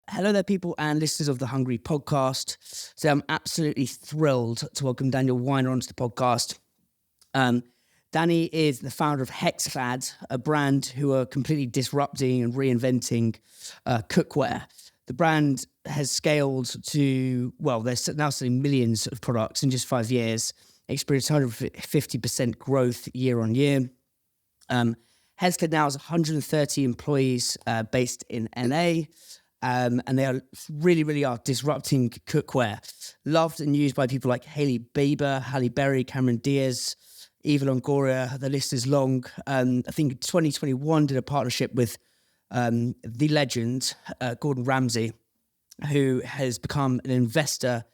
Hello there, people and listeners of the Hungry Podcast. So I'm absolutely thrilled to welcome Daniel Weiner onto the podcast. Danny is the founder of HEXCLAD, a brand who are completely disrupting and reinventing cookware. The brand has scaled to, well, they're now selling millions of products in just 5 years, experienced 150% growth year on year. HEXCLAD now has 130 employees based in LA. And they are really are disrupting cookware. Loved and used by people like Hailey Bieber, Halle Berry, Cameron Diaz, Eva Longoria. The list is long. I think 2021 did a partnership with the legend, Gordon Ramsay, who has become an investor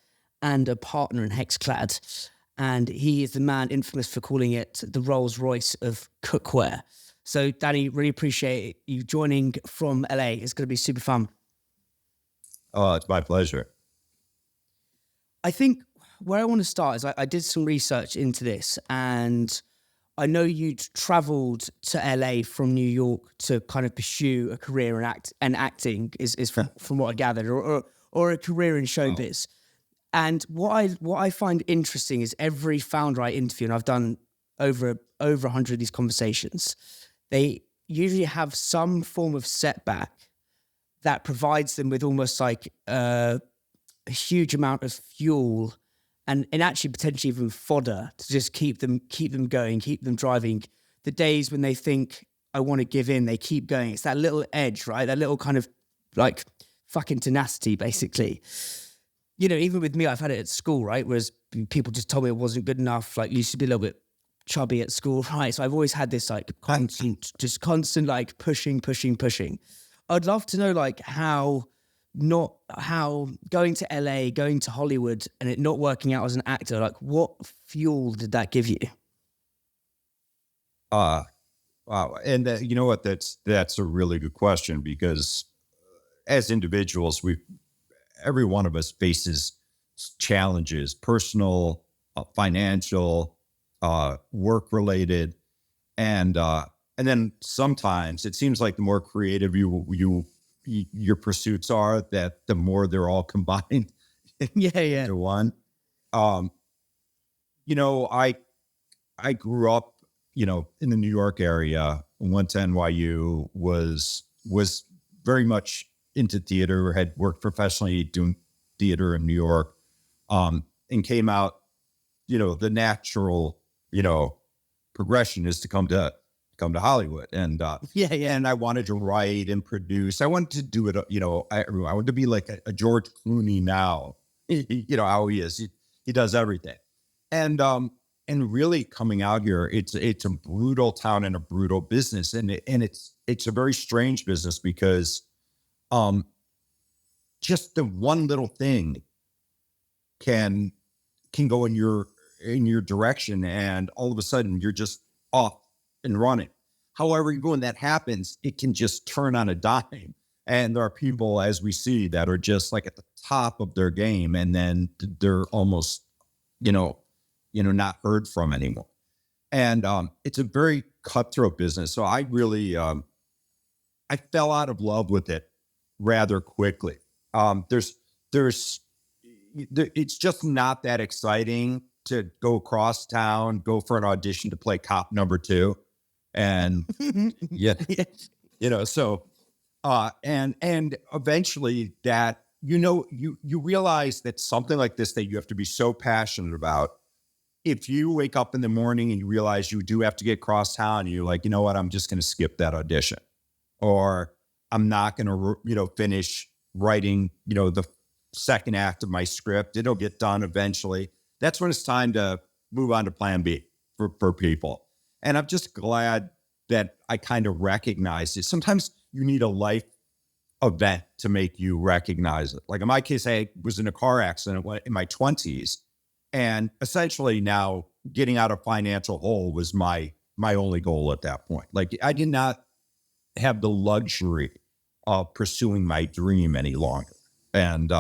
and a partner in HEXCLAD. And he is the man infamous for calling it the Rolls Royce of cookware. So, Danny, really appreciate you joining from LA. It's going to be super fun. Oh, it's my pleasure. I think where I want to start is I did some research into this, and I know you'd traveled to LA from New York to kind of pursue a career in acting is from what I gathered, or a career in showbiz. Oh. And what I find interesting is every founder I interview, and I've done over 100 of these conversations, they usually have some form of setback that provides them with almost like a huge amount of fuel and actually potentially even fodder to just keep them going, keep them driving. The days when they think, I want to give in, they keep going. It's that little edge, right? That little kind of like fucking tenacity, basically. You know, even with me, I've had it at school, right? Whereas people just told me it wasn't good enough. Like, used to be a little bit chubby at school, right? So I've always had this like constant like pushing. I'd love to know like how going to LA, going to Hollywood and it not working out as an actor, like what fuel did that give you? Wow. And you know what? That's a really good question, because as individuals, every one of us faces challenges, personal, financial, work-related, and then sometimes it seems like the more creative your pursuits are, that the more they're all combined into one. You know, I grew up, you know, in the New York area, went to NYU, was very much into theater, had worked professionally doing theater in New York, and came out, you know, the natural, you know, progression is to come to Hollywood. And and I wanted to write and produce. I wanted to do it, you know, I wanted to be like a George Clooney now. You know how he is. He does everything. And really coming out here, it's a brutal town and a brutal business. And it's a very strange business because just the one little thing can go in your direction, and all of a sudden you're just off and running. However, when that happens, it can just turn on a dime. And there are people, as we see, that are just like at the top of their game, and then they're almost, you know, not heard from anymore. And it's a very cutthroat business. So I really, I fell out of love with it rather quickly. It's just not that exciting to go across town, go for an audition to play cop number 2. And you know, so, and eventually that, you know, you realize that something like this, that you have to be so passionate about. If you wake up in the morning and you realize you do have to get across town, and you're like, you know what, I'm just going to skip that audition, or I'm not going to, you know, finish writing, you know, the second act of my script. It'll get done eventually. That's when it's time to move on to plan B for people. And I'm just glad that I kind of recognize it. Sometimes you need a life event to make you recognize it. Like in my case, I was in a car accident in my 20s. And essentially now getting out of financial hole was my only goal at that point. Like I did not have the luxury of pursuing my dream any longer. And,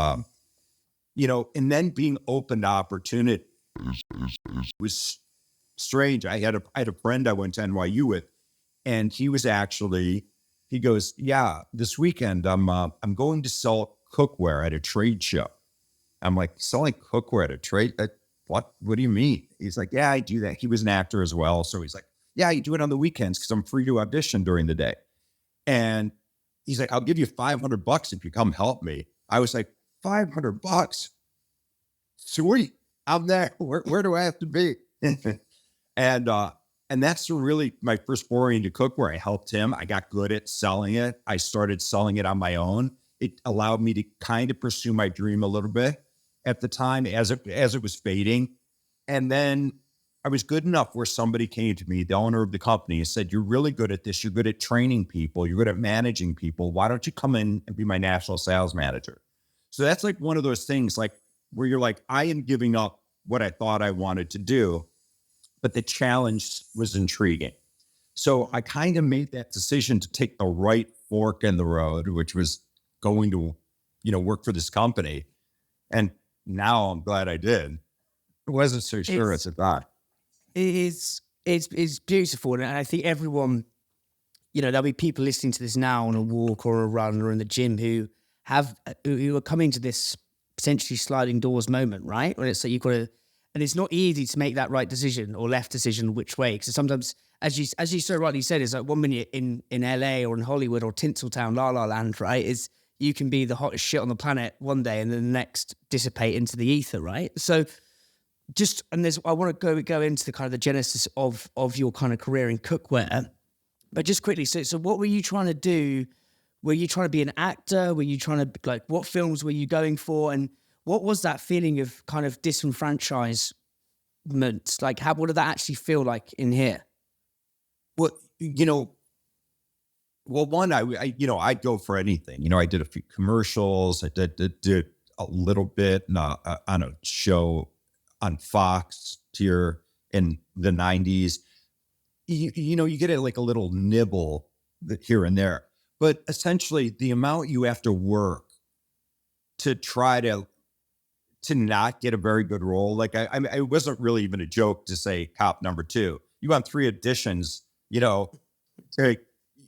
you know, and then being open to opportunity was strange. I had a friend I went to NYU with, and he goes, yeah, this weekend I'm going to sell cookware at a trade show. I'm like, selling cookware at a trade? What do you mean? He's like, yeah, I do that. He was an actor as well. So he's like, yeah, you do it on the weekends because I'm free to audition during the day. And he's like, I'll give you $500 if you come help me. I was like, $500? Sweet. I'm there. Where do I have to be? And that's really my first foray into cookware. I helped him. I got good at selling it. I started selling it on my own. It allowed me to kind of pursue my dream a little bit at the time as it was fading. And then I was good enough where somebody came to me, the owner of the company, and said, you're really good at this. You're good at training people. You're good at managing people. Why don't you come in and be my national sales manager? So that's like one of those things like where you're like, I am giving up what I thought I wanted to do, but the challenge was intriguing. So I kind of made that decision to take the right fork in the road, which was going to, work for this company. And now I'm glad I did. I wasn't so sure as I thought. It's beautiful. And I think everyone, there'll be people listening to this now on a walk or a run or in the gym who are coming to this potentially sliding doors moment, right? When it's like you've got to, and it's not easy to make that right decision or left decision which way. Because sometimes, as you so rightly said, it's like 1 minute in LA or in Hollywood or Tinsel Town, La La Land, right? Is you can be the hottest shit on the planet one day and then the next dissipate into the ether, right? So I want to go into the kind of the genesis of your kind of career in cookware, but just quickly. So what were you trying to do? Were you trying to be an actor? Were you trying to what films were you going for? And what was that feeling of kind of disenfranchisement? Like what did that actually feel like in here? Well, one, I'd go for anything. I did a few commercials. I did a little bit on a show on Fox here in the 90s. You get like a little nibble here and there. But essentially, the amount you have to work to try to not get a very good role, like I wasn't really even a joke to say cop number 2. You want 3 auditions,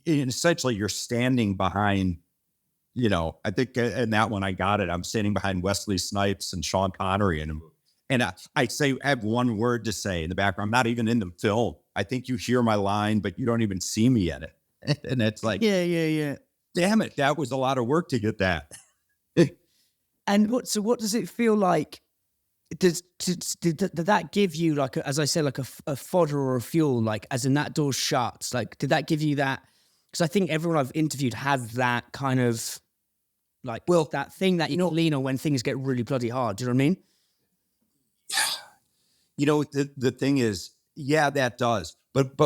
and essentially you're standing behind, I think in that one I got it. I'm standing behind Wesley Snipes and Sean Connery in a movie. And I have one word to say in the background. I'm not even in the film. I think you hear my line, but you don't even see me in it. And it's like, yeah. Damn it. That was a lot of work to get that. And what does it feel like? Did that give you as I said, like a fodder or a fuel, like as in that door shuts, like, did that give you that? Because I think everyone I've interviewed has that kind of that thing that you can lean on when things get really bloody hard. Do you know what I mean? The thing is, yeah, that does. But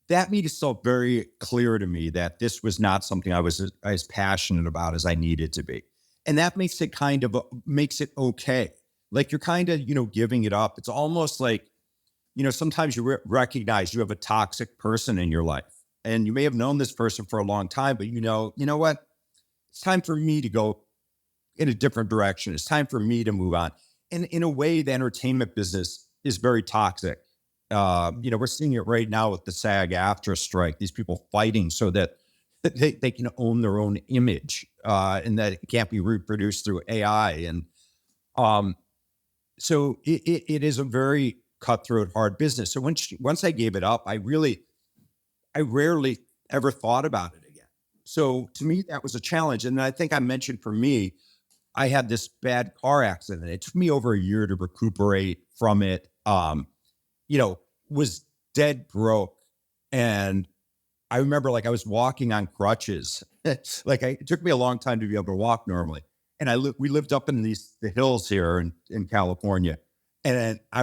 that made it so very clear to me that this was not something I was as passionate about as I needed to be. And that makes it makes it okay. Like you're kind of, giving it up. It's almost like, sometimes you recognize you have a toxic person in your life and you may have known this person for a long time, but you know what? It's time for me to go in a different direction. It's time for me to move on. And in a way, the entertainment business is very toxic. We're seeing it right now with the SAG-AFTRA strike, these people fighting so that they can own their own image and that it can't be reproduced through AI. And so it is a very cutthroat, hard business. So once I gave it up, I rarely ever thought about it again. So to me, that was a challenge. And I think I mentioned for me, I had this bad car accident. It took me over a year to recuperate from it. Was dead broke. And I remember I was walking on crutches. It took me a long time to be able to walk normally. And we lived up in the hills here in California. And I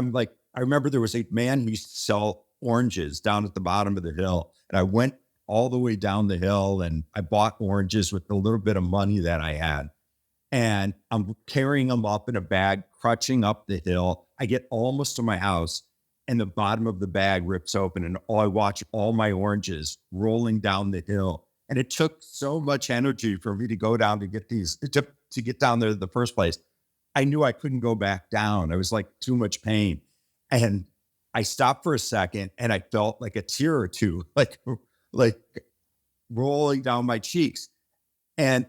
remember there was a man who used to sell oranges down at the bottom of the hill. And I went all the way down the hill and I bought oranges with the little bit of money that I had. And I'm carrying them up in a bag, crutching up the hill. I get almost to my house and the bottom of the bag rips open and I watch all my oranges rolling down the hill. And it took so much energy for me to go down to get these, to get down there in the first place. I knew I couldn't go back down. I was too much pain. And I stopped for a second and I felt like a tear or two, like rolling down my cheeks. And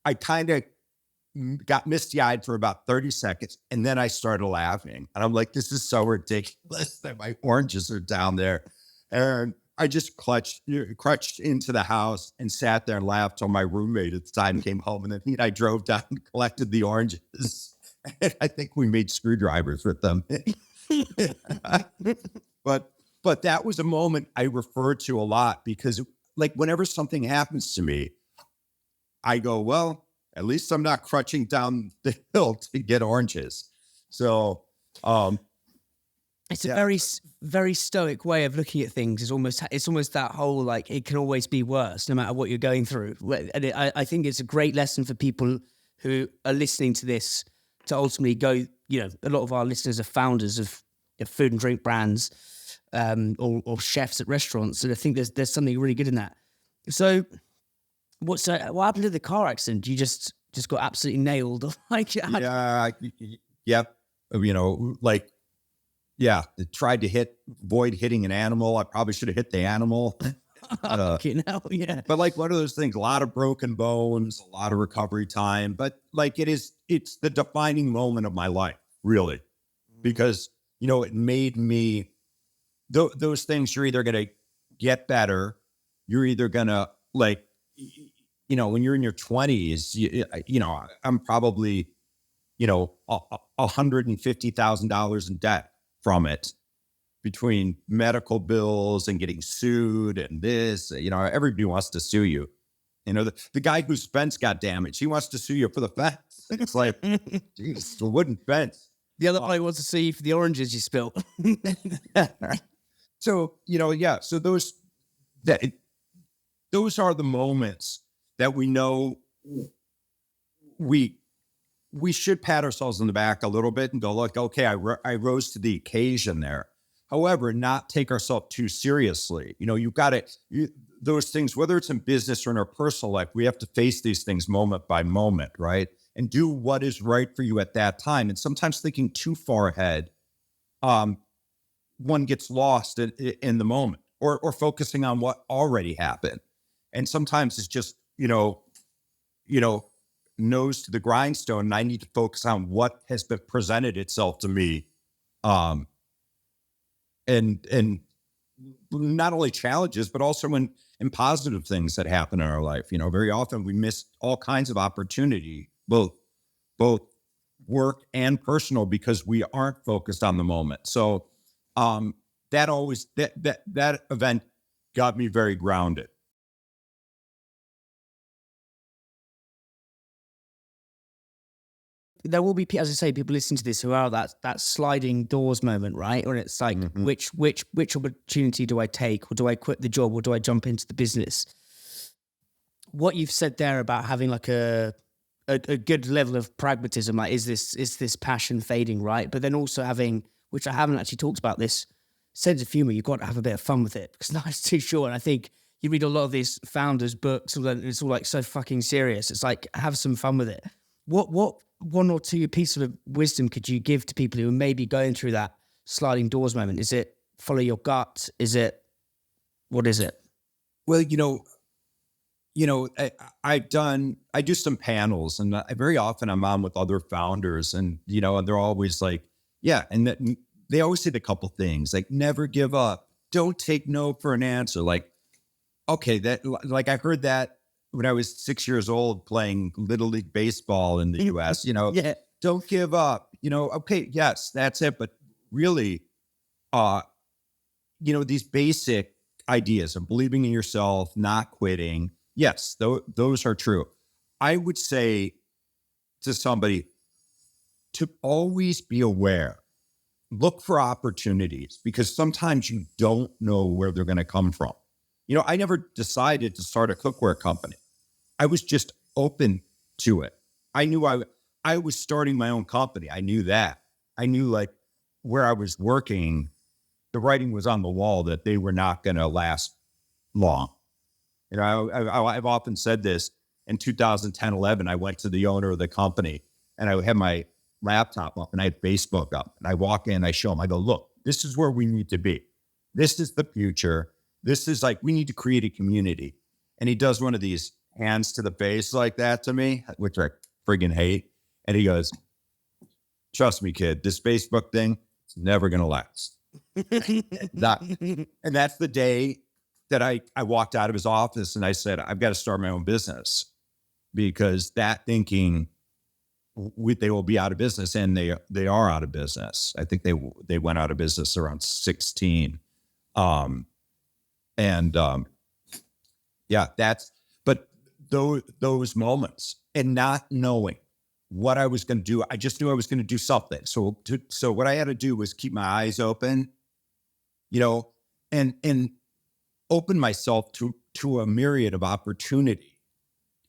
I kind of got misty-eyed for about 30 seconds, and then I started laughing. And I'm like, this is so ridiculous that my oranges are down there. And I just crutched into the house and sat there and laughed till my roommate at the time came home. And then he and I drove down and collected the oranges. And I think we made screwdrivers with them. But that was a moment I refer to a lot because, like, whenever something happens to me, I go, well, at least I'm not crutching down the hill to get oranges. So, it's a very, very stoic way of looking at things. It's almost that whole, like, it can always be worse no matter what you're going through. And I think it's a great lesson for people who are listening to this to ultimately go, a lot of our listeners are founders of food and drink brands, or chefs at restaurants. And I think there's something really good in that. So what happened to the car accident? You just got absolutely nailed. Like, yep. Tried to avoid hitting an animal. I probably should have hit the animal. Yeah. But like one of those things, a lot of broken bones, a lot of recovery time. But like it's the defining moment of my life, really, because, it made me, those things, you're either going to get better. You're either going to when you're in your 20s, I'm probably, $150,000 in debt from it, between medical bills and getting sued and this, everybody wants to sue you. The guy whose fence got damaged, he wants to sue you for the fence. It's like, geez, the wooden fence. The other guy wants to sue you for the oranges you spilled. So, so those are the moments that we know we should pat ourselves on the back a little bit and go, look, okay, I rose to the occasion there. However, not take ourselves too seriously. You've got to, those things, whether it's in business or in our personal life, we have to face these things moment by moment, right? And do what is right for you at that time. And sometimes thinking too far ahead, one gets lost in the moment, or focusing on what already happened. And sometimes it's just, nose to the grindstone, and I need to focus on what has been presented itself to me. And not only challenges, but also in positive things that happen in our life. Very often we miss all kinds of opportunity, both work and personal, because we aren't focused on the moment. So that event got me very grounded. There will be, as I say, people listening to this who are that sliding doors moment, right? Or it's like, which opportunity do I take, or do I quit the job, or do I jump into the business? What you've said there about having like a good level of pragmatism, like is this passion fading, right? But then also having, which I haven't actually talked about, this sense of humor. You've got to have a bit of fun with it, because life's too short. And I think you read a lot of these founders' books, and it's all like so fucking serious. It's like, have some fun with it. What one or two pieces of wisdom could you give to people who are maybe going through that sliding doors moment? Is it follow your gut? What is it? Well, I do some panels, and very often I'm on with other founders, and, and they're always like, yeah. And they always say a couple things, like, never give up. Don't take no for an answer. Like, okay, I heard that when I was 6 years old playing Little League Baseball in the US, Yeah. Don't give up, okay, yes, that's it. But really, these basic ideas of believing in yourself, not quitting, yes, those are true. I would say to somebody to always be aware, look for opportunities, because sometimes you don't know where they're going to come from. I never decided to start a cookware company. I was just open to it. I knew I was starting my own company. I knew that. I knew, like, where I was working, the writing was on the wall that they were not going to last long. I've often said this. In 2010, 11, I went to the owner of the company, and I had my laptop up and I had Facebook up, and I walk in, I show him, I go, look, this is where we need to be. This is the future. This is like, we need to create a community. And he does one of these hands to the face like that to me, which I friggin' hate. And he goes, trust me, kid, this Facebook thing, it's never going to last. And that's the day that I walked out of his office and I said, I've got to start my own business, because that thinking they will be out of business, and they are out of business. I think they went out of business around 16. Yeah, but those moments and not knowing what I was going to do, I just knew I was going to do something. So what I had to do was keep my eyes open, and open myself to a myriad of opportunity,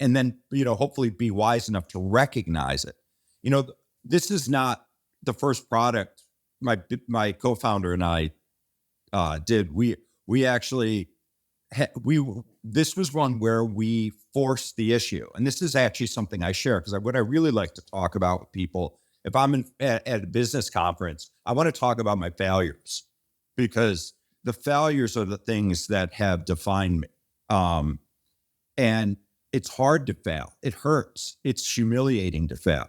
and then, hopefully be wise enough to recognize it. This is not the first product my co-founder and I did. We actually this was one where we forced the issue. And this is actually something I share, because what I really like to talk about with people, if I'm at a business conference, I want to talk about my failures, because the failures are the things that have defined me. And it's hard to fail. It hurts. It's humiliating to fail.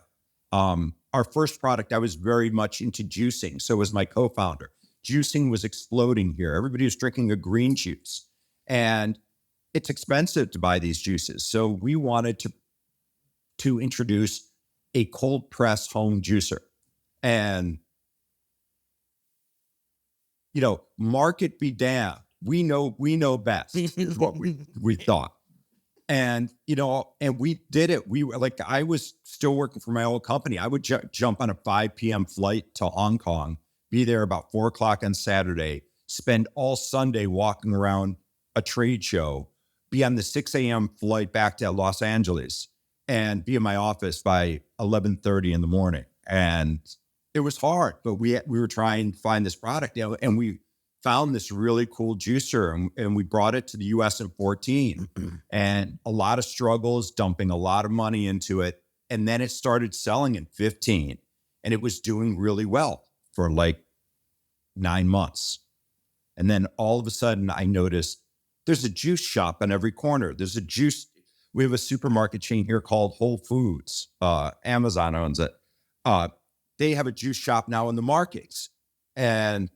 Our first product, I was very much into juicing. So was my co-founder. Juicing was exploding here. Everybody was drinking a green juice, and it's expensive to buy these juices. So we wanted to introduce a cold press home juicer, and, market be damned. We know best is what we thought. And, and we did it. I was still working for my old company. I would jump on a 5 p.m. flight to Hong Kong, be there about 4 o'clock on Saturday, spend all Sunday walking around a trade show, be on the 6 a.m. flight back to Los Angeles, and be in my office by 11:30 in the morning. And it was hard, but we were trying to find this product, and we found this really cool juicer, and we brought it to the US in 14, and a lot of struggles, dumping a lot of money into it. And then it started selling in 15, and it was doing really well for like 9 months. And then all of a sudden I noticed there's a juice shop on every corner. We have a supermarket chain here called Whole Foods. Amazon owns it. They have a juice shop now in the markets. And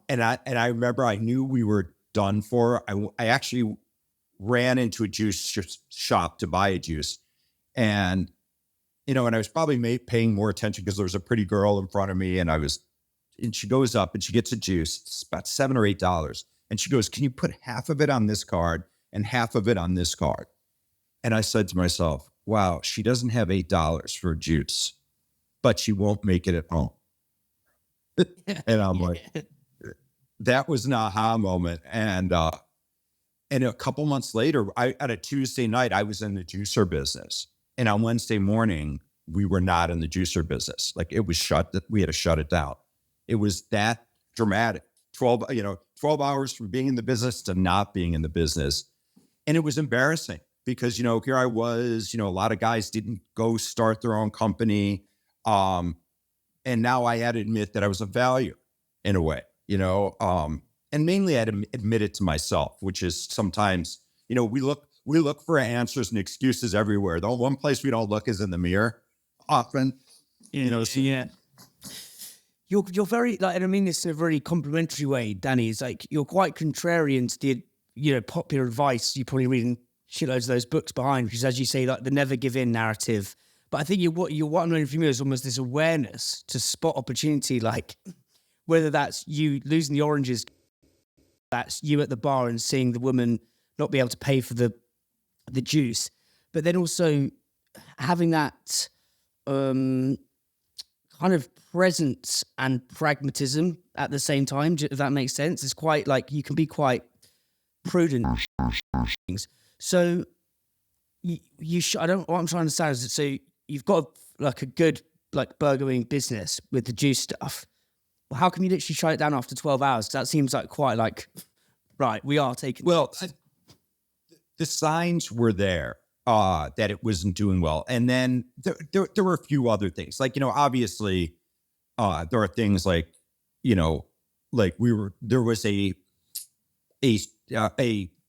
I remember I knew we were done for. I actually ran into a juice shop to buy a juice. And, and I was probably paying more attention because there was a pretty girl in front of me, and she goes up and she gets a juice. It's about $7 or $8. And she goes, can you put half of it on this card and half of it on this card? And I said to myself, wow, she doesn't have $8 for a juice, but she won't make it at home. And I'm like, that was an aha moment. And a couple months later, at a Tuesday night, I was in the juicer business. And on Wednesday morning, we were not in the juicer business. Like, it was we had to shut it down. It was that dramatic. 12 hours from being in the business to not being in the business. And it was embarrassing because, here I was, a lot of guys didn't go start their own company. And now I had to admit that I was a failure in a way, and mainly I had to admit it to myself, which is sometimes, we look for answers and excuses everywhere. The one place we don't look is in the mirror often, Yeah. You're very, and I mean this in a very complimentary way, Danny. It's like you're quite contrarian to the popular advice you probably read in shitloads of those books behind, which is, as you say, like the never give in narrative. But I think what I'm learning from you is almost this awareness to spot opportunity, like whether that's you losing the oranges, that's you at the bar and seeing the woman not be able to pay for the juice, but then also having that kind of presence and pragmatism at the same time, if that makes sense. It's quite like you can be quite prudent. So what I'm trying to say is that, so you've got like a good like burgering business with the juice stuff. Well, how come you literally shut it down after 12 hours? 'Cause that seems like quite like, right, we are taking. Well, the signs were there that it wasn't doing well. And then there were a few other things, like, obviously there are things like, there was a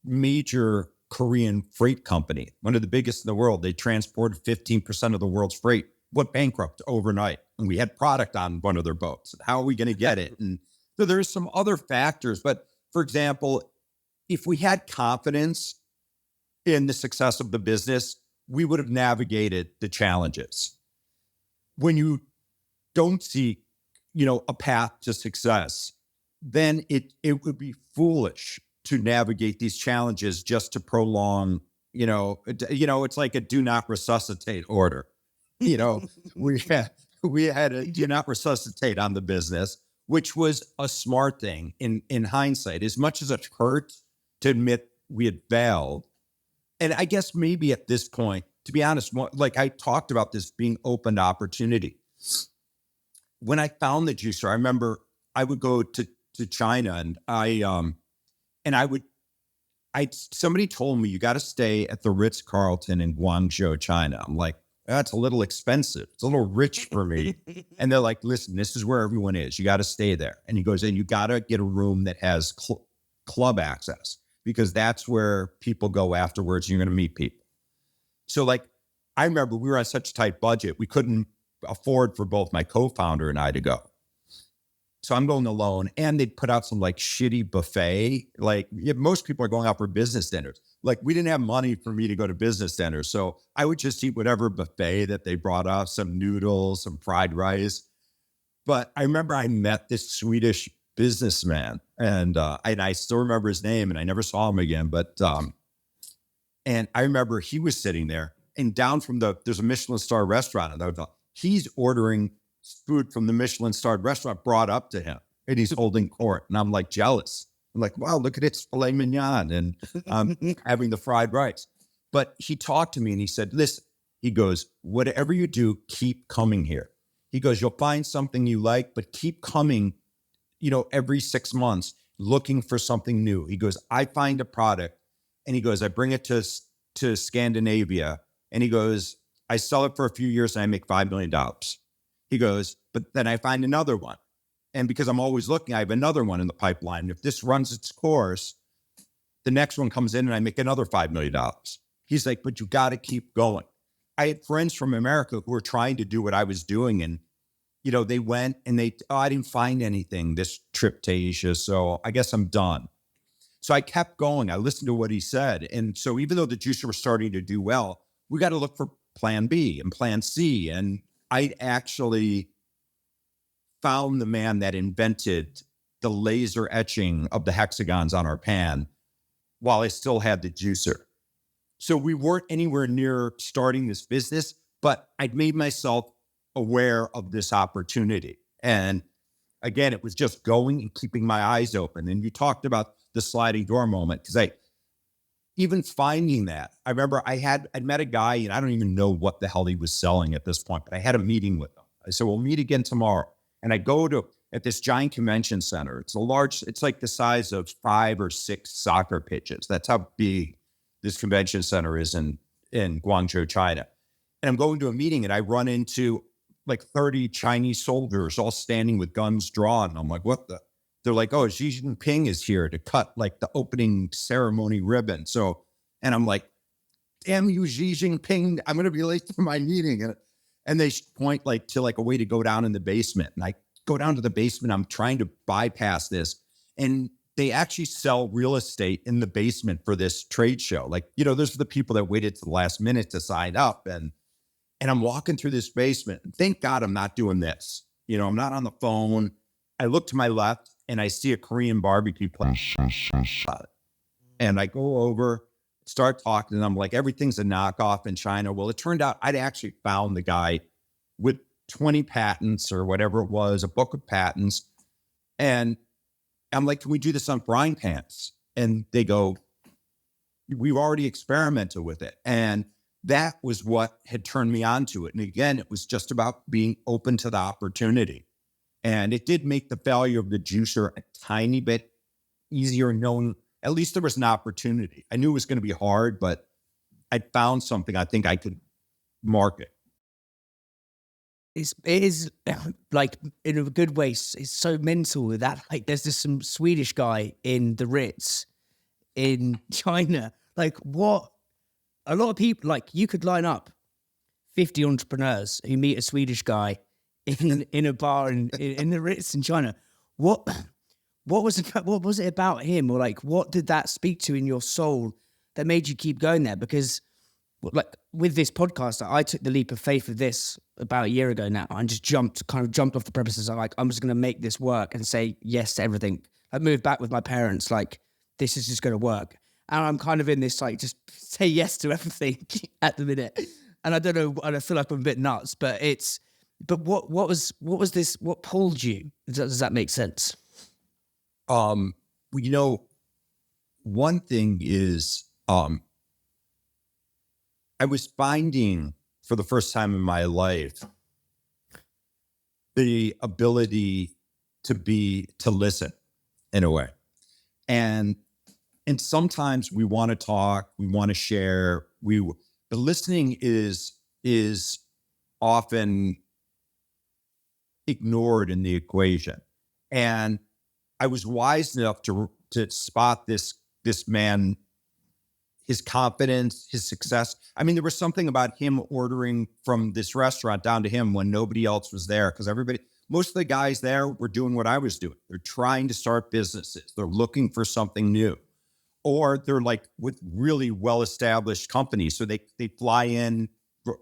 major Korean freight company, one of the biggest in the world. They transported 15% of the world's freight, went bankrupt overnight. And we had product on one of their boats. How are we going to get it? And so there's some other factors. But for example, if we had confidence in the success of the business, we would have navigated the challenges. When you don't see, a path to success, then it would be foolish to navigate these challenges just to prolong, it's like a do not resuscitate order. We had a do not resuscitate on the business, which was a smart thing in hindsight, as much as it hurt to admit we had failed. And I guess maybe at this point, to be honest, like I talked about this being open to opportunity. When I found the juicer, I remember I would go to China and somebody told me, you got to stay at the Ritz Carlton in Guangzhou, China. I'm like, that's a little expensive. It's a little rich for me. And they're like, listen, this is where everyone is. You got to stay there. And he goes, and you got to get a room that has club access, because that's where people go afterwards. And you're going to meet people. So like, I remember we were on such a tight budget, we couldn't afford for both my co-founder and I to go. So I'm going alone, and they'd put out some like shitty buffet. Like most people are going out for business dinners. Like we didn't have money for me to go to business dinners. So I would just eat whatever buffet that they brought out, some noodles, some fried rice. But I remember I met this Swedish businessman, and I still remember his name, and I never saw him again. But and I remember he was sitting there, and down from there's a Michelin star restaurant, and he's ordering food from the Michelin starred restaurant brought up to him, and he's holding court. And I'm like jealous. I'm like, wow, look at it, filet mignon, and having the fried rice. But he talked to me and he said, listen, he goes, whatever you do, keep coming here. He goes, you'll find something you like, but keep coming, every 6 months looking for something new. He goes, I find a product, and he goes, I bring it to Scandinavia, and he goes, I sell it for a few years and I make $5 million. He goes, but then I find another one. And because I'm always looking, I have another one in the pipeline. If this runs its course, the next one comes in and I make another $5 million. He's like, but you got to keep going. I had friends from America who were trying to do what I was doing. And, they went and I didn't find anything this trip to Asia. So I guess I'm done. So I kept going. I listened to what he said. And so even though the juicer was starting to do well, we got to look for plan B and plan C. And I actually found the man that invented the laser etching of the hexagons on our pan while I still had the juicer. So we weren't anywhere near starting this business, but I'd made myself aware of this opportunity. And again, it was just going and keeping my eyes open. And you talked about the sliding door moment, because even finding that, I remember I'd met a guy, and I don't even know what the hell he was selling at this point, but I had a meeting with him. I said, we'll meet again tomorrow. And I go at this giant convention center. It's like the size of 5 or 6 soccer pitches. That's how big this convention center is in Guangzhou, China. And I'm going to a meeting, and I run into like 30 Chinese soldiers all standing with guns drawn. And I'm like, what the? They're like, oh, Xi Jinping is here to cut like the opening ceremony ribbon. So, and I'm like, damn you, Xi Jinping, I'm going to be late for my meeting. And they point to a way to go down in the basement. And I go down to the basement. I'm trying to bypass this. And they actually sell real estate in the basement for this trade show. Those are the people that waited to the last minute to sign up. And I'm walking through this basement. Thank God I'm not doing this. I'm not on the phone. I look to my left, and I see a Korean barbecue place. And I go over, start talking, and I'm like, everything's a knockoff in China. Well, it turned out I'd actually found the guy with 20 patents or whatever it was, a book of patents. And I'm like, can we do this on frying pans? And they go, we've already experimented with it. And that was what had turned me on to it. And again, it was just about being open to the opportunity. And it did make the failure of the juicer a tiny bit easier, knowing at least there was an opportunity. I knew it was going to be hard, but I found something I think I could market. It is like, in a good way, it's so mental with that. Like, there's this some Swedish guy in the Ritz in China. Like what? A lot of people, like you could line up 50 entrepreneurs who meet a Swedish guy in a bar in the Ritz in China. What was it about him, or like what did that speak to in your soul that made you keep going there? Because like with this podcast, I took the leap of faith of this about a year ago now, and just jumped off the premises. I'm just going to make this work and say yes to everything. I moved back with my parents, like this is just going to work. And I'm kind of in this, like, just say yes to everything at the minute. And I don't know, and I feel like I'm a bit nuts, but what was this, what pulled you? Does that make sense? Well, one thing is, I was finding for the first time in my life, the ability to listen in a way. And sometimes we want to talk, we want to share, the listening is often ignored in the equation. And I was wise enough to spot this man, his confidence, his success. I mean, there was something about him ordering from this restaurant down to him when nobody else was there, because most of the guys there were doing what I was doing. They're trying to start businesses. They're looking for something new. Or they're like with really well-established companies. So they fly in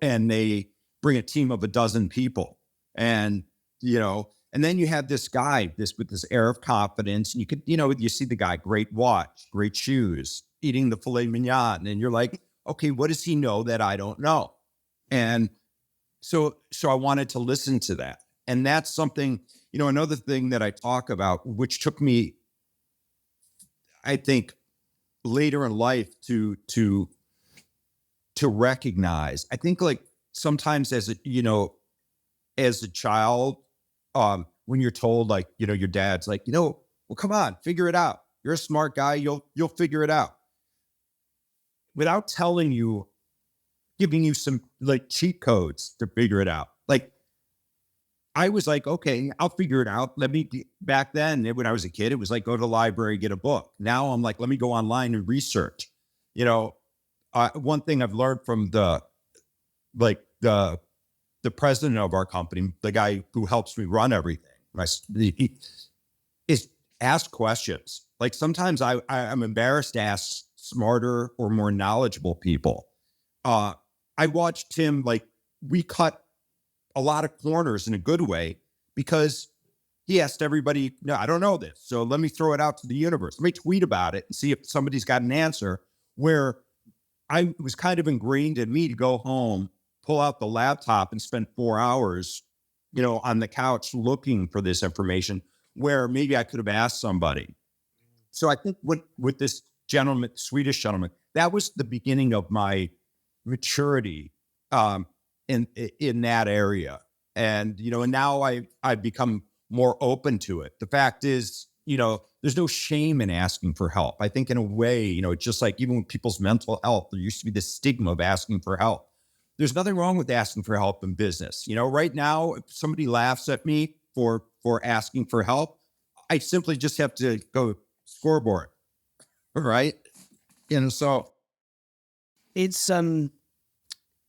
and they bring a team of 12 people. And, and then you have this guy, with this air of confidence. And you could, you see the guy, great watch, great shoes, eating the filet mignon. And you're like, okay, what does he know that I don't know? And so I wanted to listen to that. And that's something, another thing that I talk about, which took me, I think, later in life to recognize. I think like sometimes as a child, when you're told like, your dad's like, well, come on, figure it out. You're a smart guy. You'll figure it out. Without telling you, giving you some like cheat codes to figure it out. Like I was like, okay, I'll figure it out. Back then, when I was a kid, it was like, go to the library, get a book. Now I'm like, let me go online and research. One thing I've learned from the president of our company, the guy who helps me run everything, is ask questions. Like sometimes I'm embarrassed to ask smarter or more knowledgeable people. I watched him, we cut a lot of corners in a good way, because he asked everybody, no, I don't know this, so let me throw it out to the universe. Let me tweet about it and see if somebody's got an answer, where I was kind of ingrained in me to go home, pull out the laptop and spend 4 hours, on the couch looking for this information, where maybe I could have asked somebody. So I think with this gentleman, Swedish gentleman, that was the beginning of my maturity, in that area. And, and now I've become more open to it. The fact is, there's no shame in asking for help. I think in a way, it's just like even with people's mental health, there used to be this stigma of asking for help. There's nothing wrong with asking for help in business. Right now, if somebody laughs at me for asking for help, I simply just have to go scoreboard. Right. So it's,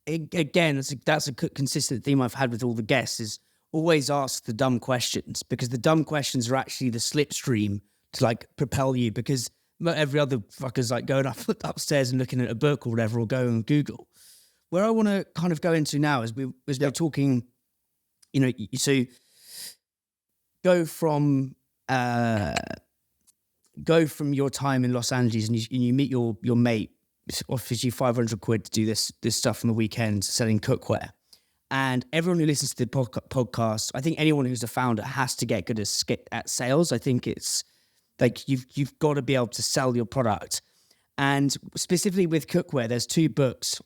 again, that's a consistent theme I've had with all the guests, is always ask the dumb questions, because the dumb questions are actually the slipstream to like propel you, because every other fucker's like going upstairs and looking at a book or whatever, or going on Google. Where I want to kind of go into now is we're talking, so go from your time in Los Angeles and you meet your mate, offers you 500 quid to do this stuff on the weekends, selling cookware. And everyone who listens to the podcast, I think anyone who's a founder has to get good at sales. I think it's like you've got to be able to sell your product. And specifically with cookware, there's 2 books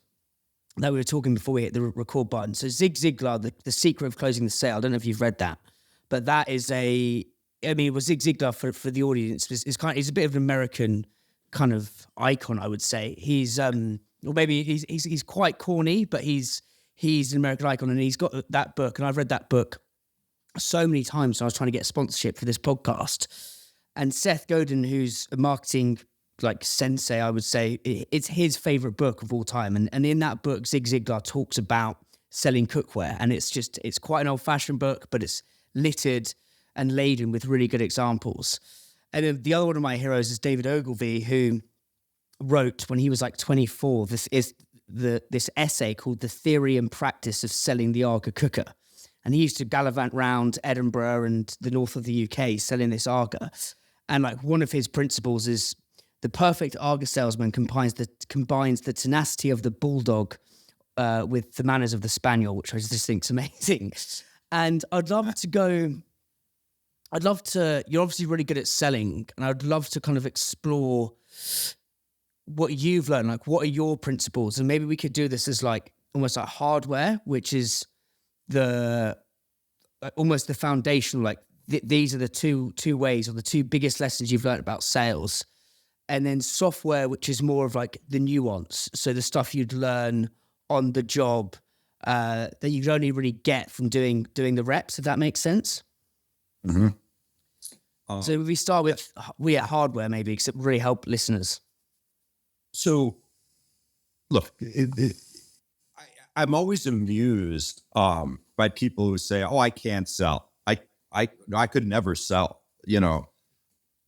that we were talking before we hit the record button. So Zig Ziglar, the Secret of Closing the Sale. I don't know if you've read that, but that is Zig Ziglar for the audience he's a bit of an American kind of icon, I would say. He's or maybe he's quite corny, but he's an American icon, and he's got that book, and I've read that book so many times when I was trying to get sponsorship for this podcast. And Seth Godin, who's a marketing like sensei, I would say. It's his favorite book of all time. And in that book, Zig Ziglar talks about selling cookware. And it's quite an old fashioned book, but it's littered and laden with really good examples. And then the other one of my heroes is David Ogilvy, who wrote when he was like 24, this essay called The Theory and Practice of Selling the Arga Cooker. And he used to gallivant around Edinburgh and the north of the UK selling this Arga. And like one of his principles is the perfect Arga salesman combines the tenacity of the bulldog with the manners of the spaniel, which I just think is amazing. And you're obviously really good at selling, and I'd love to kind of explore what you've learned, like what are your principles? And maybe we could do this as like almost like hardware, which is almost the foundational, like these are the two ways or the two biggest lessons you've learned about sales. And then software, which is more of like the nuance. So the stuff you'd learn on the job that you'd only really get from doing the reps, if that makes sense. Mm-hmm. So if we start with hardware, maybe, because it really help listeners. So, look, I'm always amused by people who say, "Oh, I can't sell. I could never sell." You know,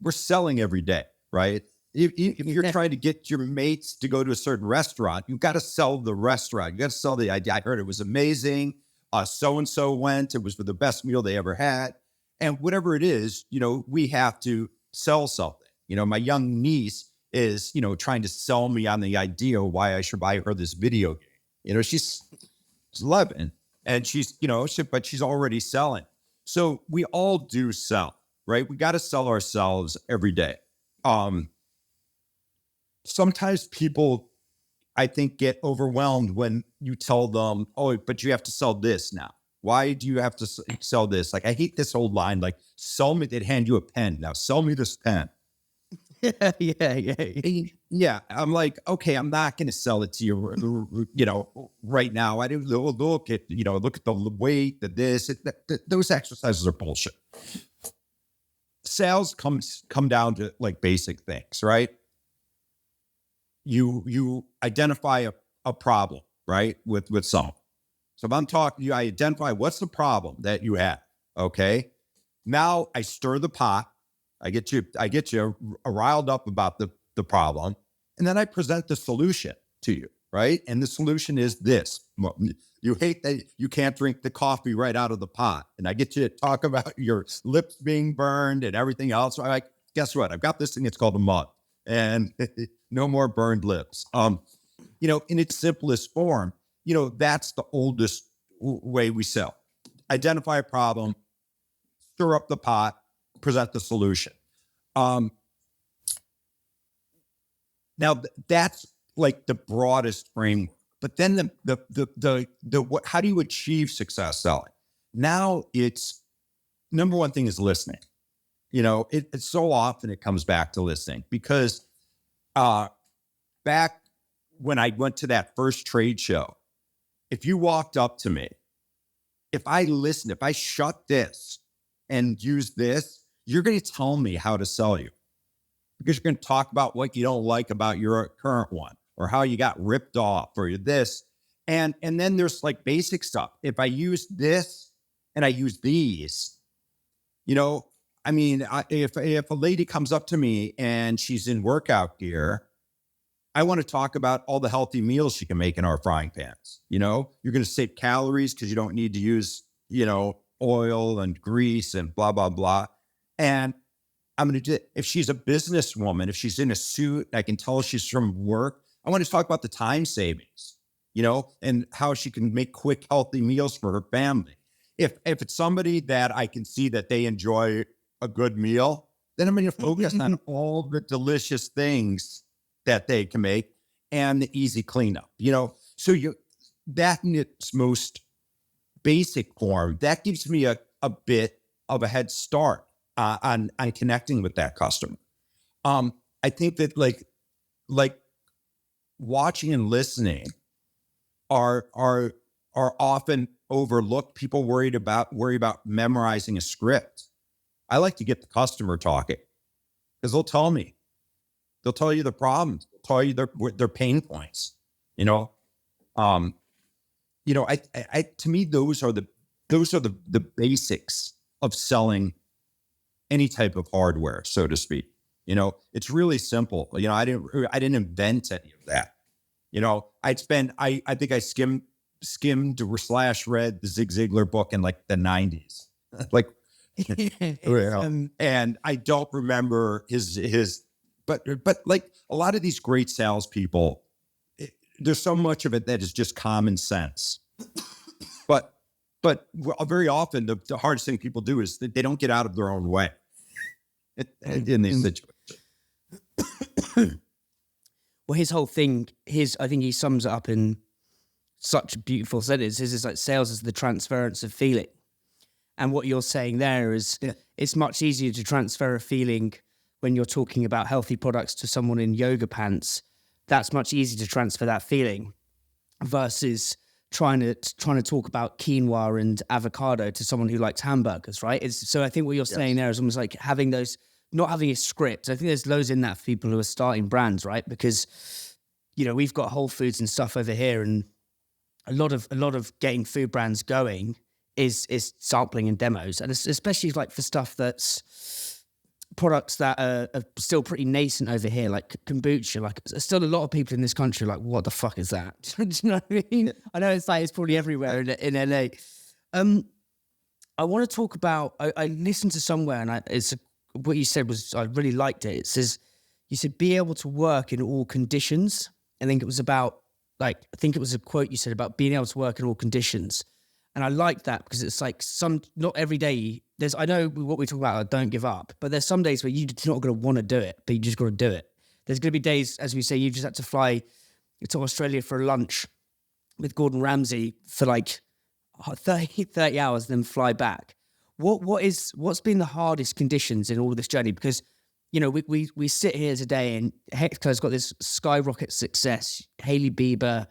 we're selling every day, right? If you're trying to get your mates to go to a certain restaurant, you've got to sell the restaurant. You got to sell the idea. I heard it was amazing. So-and-so went. It was the best meal they ever had. And whatever it is, you know, we have to sell something. You know, my young niece is, you know, trying to sell me on the idea of why I should buy her this video game. You know, she's 11 and she's, you know, but she's already selling. So we all do sell, right? We got to sell ourselves every day. Sometimes people, I think, get overwhelmed when you tell them, "Oh, but you have to sell this now. Why do you have to sell this?" Like, I hate this old line, like, "Sell me," they'd hand you a pen. "Now sell me this pen." Yeah. I'm like, okay, I'm not going to sell it to you, you know, right now. I didn't look at the weight, those exercises are bullshit. Sales come down to like basic things, right? You identify a problem, right? With someone. So if I'm talking to you, I identify what's the problem that you have. Okay. Now I stir the pot. I get you riled up about the problem. And then I present the solution to you, right? And the solution is this. You hate that you can't drink the coffee right out of the pot. And I get you to talk about your lips being burned and everything else. So I'm like, guess what? I've got this thing, it's called a mug. And no more burned lips. You know, in its simplest form, you know, that's the oldest way we sell. Identify a problem, stir up the pot, present the solution. Now that's like the broadest framework. But then how do you achieve success selling? Now it's number one thing is listening. You know, it's so often it comes back to listening because back when I went to that first trade show, if you walked up to me, if I listened, if I shut this and use this, you're going to tell me how to sell you because you're going to talk about what you don't like about your current one or how you got ripped off or this. And then there's like basic stuff. If I use this and I use these, you know, I mean, if a lady comes up to me and she's in workout gear, I want to talk about all the healthy meals she can make in our frying pans. You know, you're going to save calories because you don't need to use, you know, oil and grease and blah, blah, blah. And I'm going to do it. If she's a businesswoman, if she's in a suit, I can tell she's from work. I want to talk about the time savings, you know, and how she can make quick, healthy meals for her family. If it's somebody that I can see that they enjoy a good meal, then I'm going to focus on all the delicious things that they can make and the easy cleanup, you know? So that in its most basic form, that gives me a bit of a head start on connecting with that customer. I think that like watching and listening are often overlooked. People worry about memorizing a script. I like to get the customer talking because they'll tell me They'll tell you the problems. They'll tell you their pain points. I to me, those are the basics of selling any type of hardware, so to speak. It's really simple. I didn't invent any of that. I think I skimmed /read the Zig Ziglar book in like the 90s. Like, and I don't remember his, but like a lot of these great salespeople, there's so much of it that is just common sense. But very often the hardest thing people do is that they don't get out of their own way in these situations. Well, his whole thing, I think he sums it up in such beautiful sentences. His is like sales is the transference of feeling. And what you're saying there is it's much easier to transfer a feeling when you're talking about healthy products to someone in yoga pants. That's much easier to transfer that feeling versus trying to talk about quinoa and avocado to someone who likes hamburgers, right? So I think what you're saying there is almost like having those, not having a script. I think there's loads in that for people who are starting brands, right? Because, we've got Whole Foods and stuff over here, and a lot of getting food brands going is sampling and demos, and especially like for stuff that's products that are still pretty nascent over here, like kombucha. Like, still a lot of people in this country are like, what the fuck is that? Do you know what I mean? I know it's probably everywhere in LA. I want to talk about. I listened to somewhere, and what you said was, I really liked it. It says, you said, be able to work in all conditions. I think it was about, I think it was a quote you said about being able to work in all conditions. And I like that because it's like not every day, I know what we talk about, don't give up, but there's some days where you're not going to want to do it, but you just got to do it. There's going to be days, as we say, you just had to fly to Australia for a lunch with Gordon Ramsay for like 30 hours, then fly back. What's been the hardest conditions in all of this journey? Because, we sit here today and HEXCLAD's got this skyrocket success. Hailey Bieber,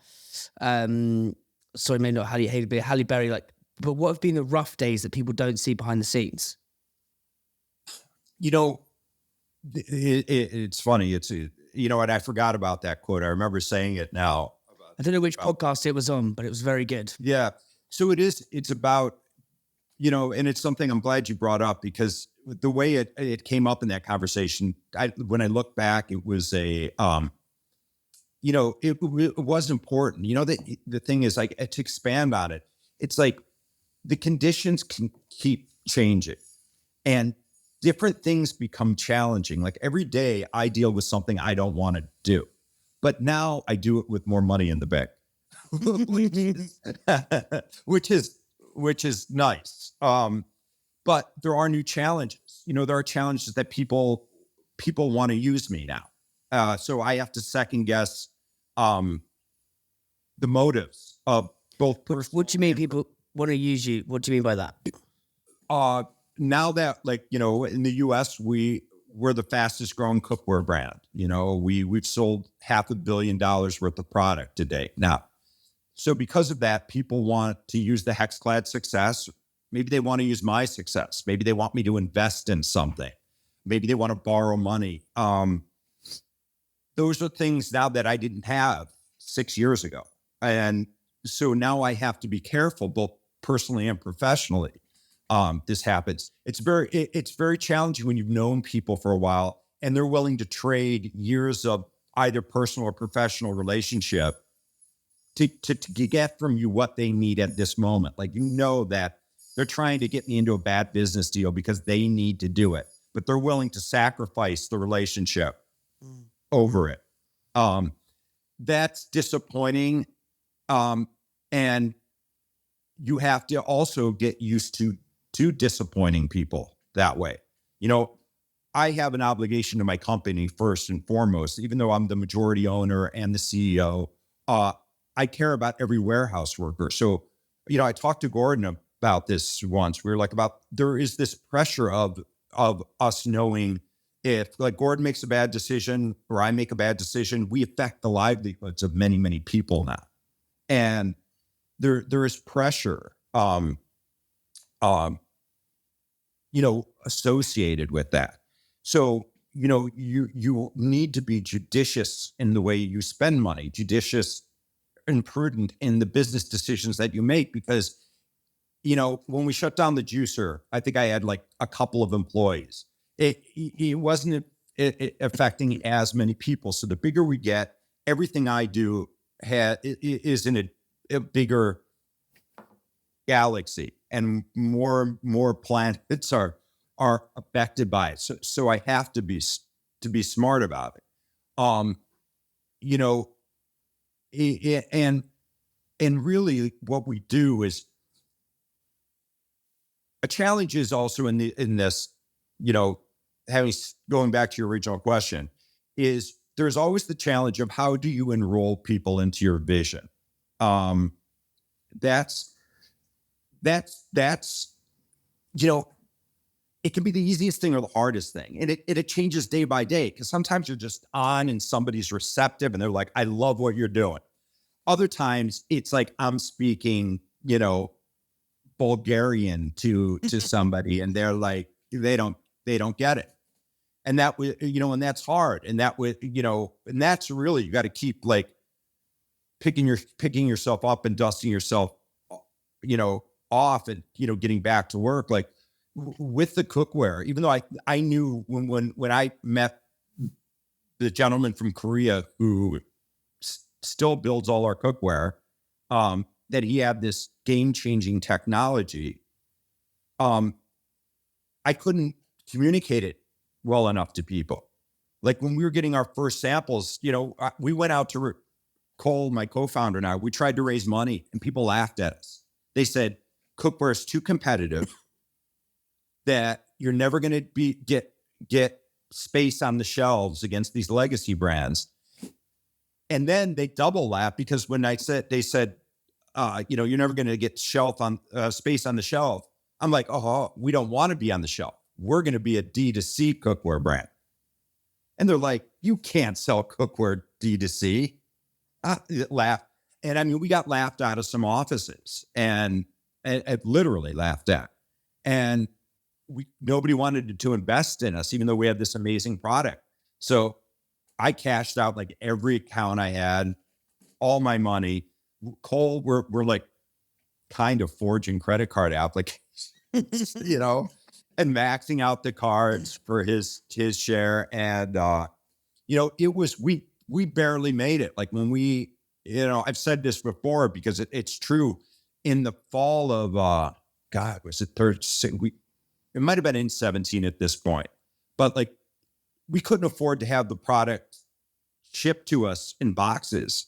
sorry, maybe not Hailey Bieber, Halle Berry, but what have been the rough days that people don't see behind the scenes? It's funny. And I forgot about that quote. I remember saying it now. I don't know which podcast it was on, but it was very good. Yeah. So it's about, and it's something I'm glad you brought up, because the way it came up in that conversation, when I look back, it was it was important. The thing is, like, to expand on it, it's like the conditions can keep changing and different things become challenging. Like every day I deal with something I don't want to do, but now I do it with more money in the bank, which is nice. But there are new challenges. There are challenges that people want to use me now. So I have to second guess the motives of both. What do you mean people want to use you? What do you mean by that? Now that, in the US, we're the fastest growing cookware brand. We've sold $500 million worth of product today. Now, so because of that, people want to use the HEXCLAD success. Maybe they want to use my success. Maybe they want me to invest in something. Maybe they want to borrow money. Those are things now that I didn't have 6 years ago. And so now I have to be careful, both personally and professionally. This happens. It's very challenging when you've known people for a while and they're willing to trade years of either personal or professional relationship to get from you what they need at this moment. Like, that they're trying to get me into a bad business deal because they need to do it, but they're willing to sacrifice the relationship over it. That's disappointing. And you have to also get used to disappointing people that way. I have an obligation to my company first and foremost, even though I'm the majority owner and the CEO. I care about every warehouse worker. So, I talked to Gordon about this once. We were like, there is this pressure of us knowing if, like, Gordon makes a bad decision or I make a bad decision, we affect the livelihoods of many, many people now. And there is pressure, associated with that. So, you need to be judicious in the way you spend money, judicious and prudent in the business decisions that you make, because, when we shut down the juicer, I think I had like a couple of employees. It wasn't affecting as many people. So the bigger we get, everything I do is in a bigger galaxy, and more planets are affected by it. So I have to be smart about it. And really what we do is, a challenge is also in this, going back to your original question, is there's always the challenge of how do you enroll people into your vision? That's it can be the easiest thing or the hardest thing. And it changes day by day, because sometimes you're just on and somebody's receptive and they're like, I love what you're doing. Other times it's like I'm speaking, Bulgarian to somebody, and they're like, they don't get it. And that was, and that's hard. And that was, and that's really, you got to keep like picking yourself up and dusting yourself, off, and, getting back to work. Like with the cookware, even though I knew when I met the gentleman from Korea who still builds all our cookware, that he had this game-changing technology, I couldn't communicate it well enough to people. Like when we were getting our first samples, we went out to Cole, my co-founder, and I, we tried to raise money, and people laughed at us. They said, cookware is too competitive, that you're never going to get space on the shelves against these legacy brands. And then they double laughed, because when they said, you're never going to get space on the shelf. I'm like, we don't want to be on the shelf. We're going to be a D2C cookware brand. And they're like, you can't sell cookware D2C. Laugh. And I mean, we got laughed out of some offices, and literally laughed at. And nobody wanted to invest in us, even though we had this amazing product. So I cashed out like every account I had, all my money. Cole, we're like kind of forging credit card applications, and maxing out the cards for his share. And, it was, we barely made it. Like when we, I've said this before because it's true. In the fall of, was it it might've been in 17 at this point, but like we couldn't afford to have the product shipped to us in boxes.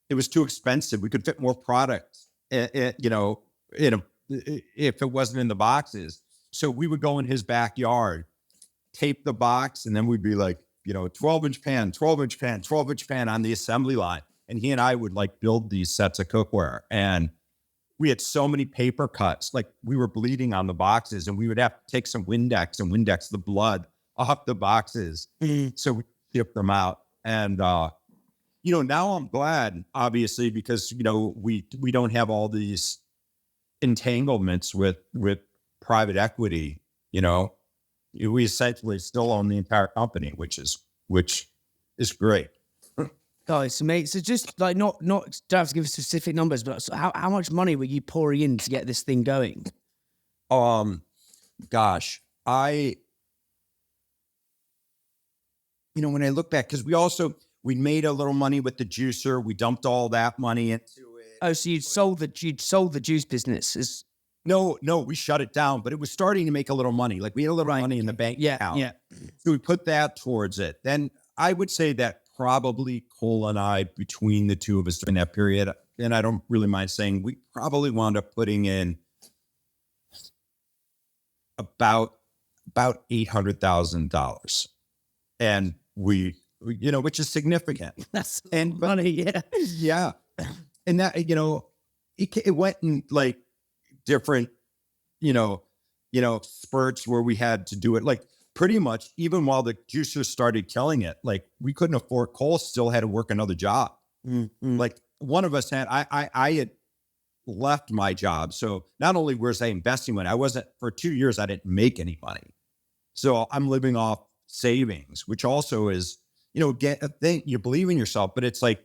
It was too expensive. We could fit more products, if it wasn't in the boxes. So we would go in his backyard, tape the box, and then we'd be like, 12-inch pan, 12-inch pan, 12-inch pan on the assembly line. And he and I would like build these sets of cookware. And we had so many paper cuts, like we were bleeding on the boxes, and we would have to take some Windex and Windex the blood off the boxes. So we ship them out. And, now I'm glad, obviously, because, we don't have all these entanglements with private equity. We essentially still own the entire company, which is great. Guys, mate, so just like not don't have to give specific numbers, but how much money were you pouring in to get this thing going? Gosh, when I look back, because we made a little money with the juicer. We dumped all that money into it. Oh, so you'd sold the juice business? No, we shut it down, but it was starting to make a little money. Like we had a little money in the bank account. Yeah. So we put that towards it. Then I would say that probably Cole and I, between the two of us during that period, and I don't really mind saying, we probably wound up putting in about $800,000. And which is significant. That's money, yeah. Yeah. And that, it went in like different, spurts where we had to do it. Like pretty much even while the juicers started killing it, like we couldn't afford, Cole still had to work another job. Mm-hmm. Like one of us had, I had left my job. So not only was I investing money, for 2 years, I didn't make any money. So I'm living off savings, which also is, get a thing. You believe in yourself, but it's like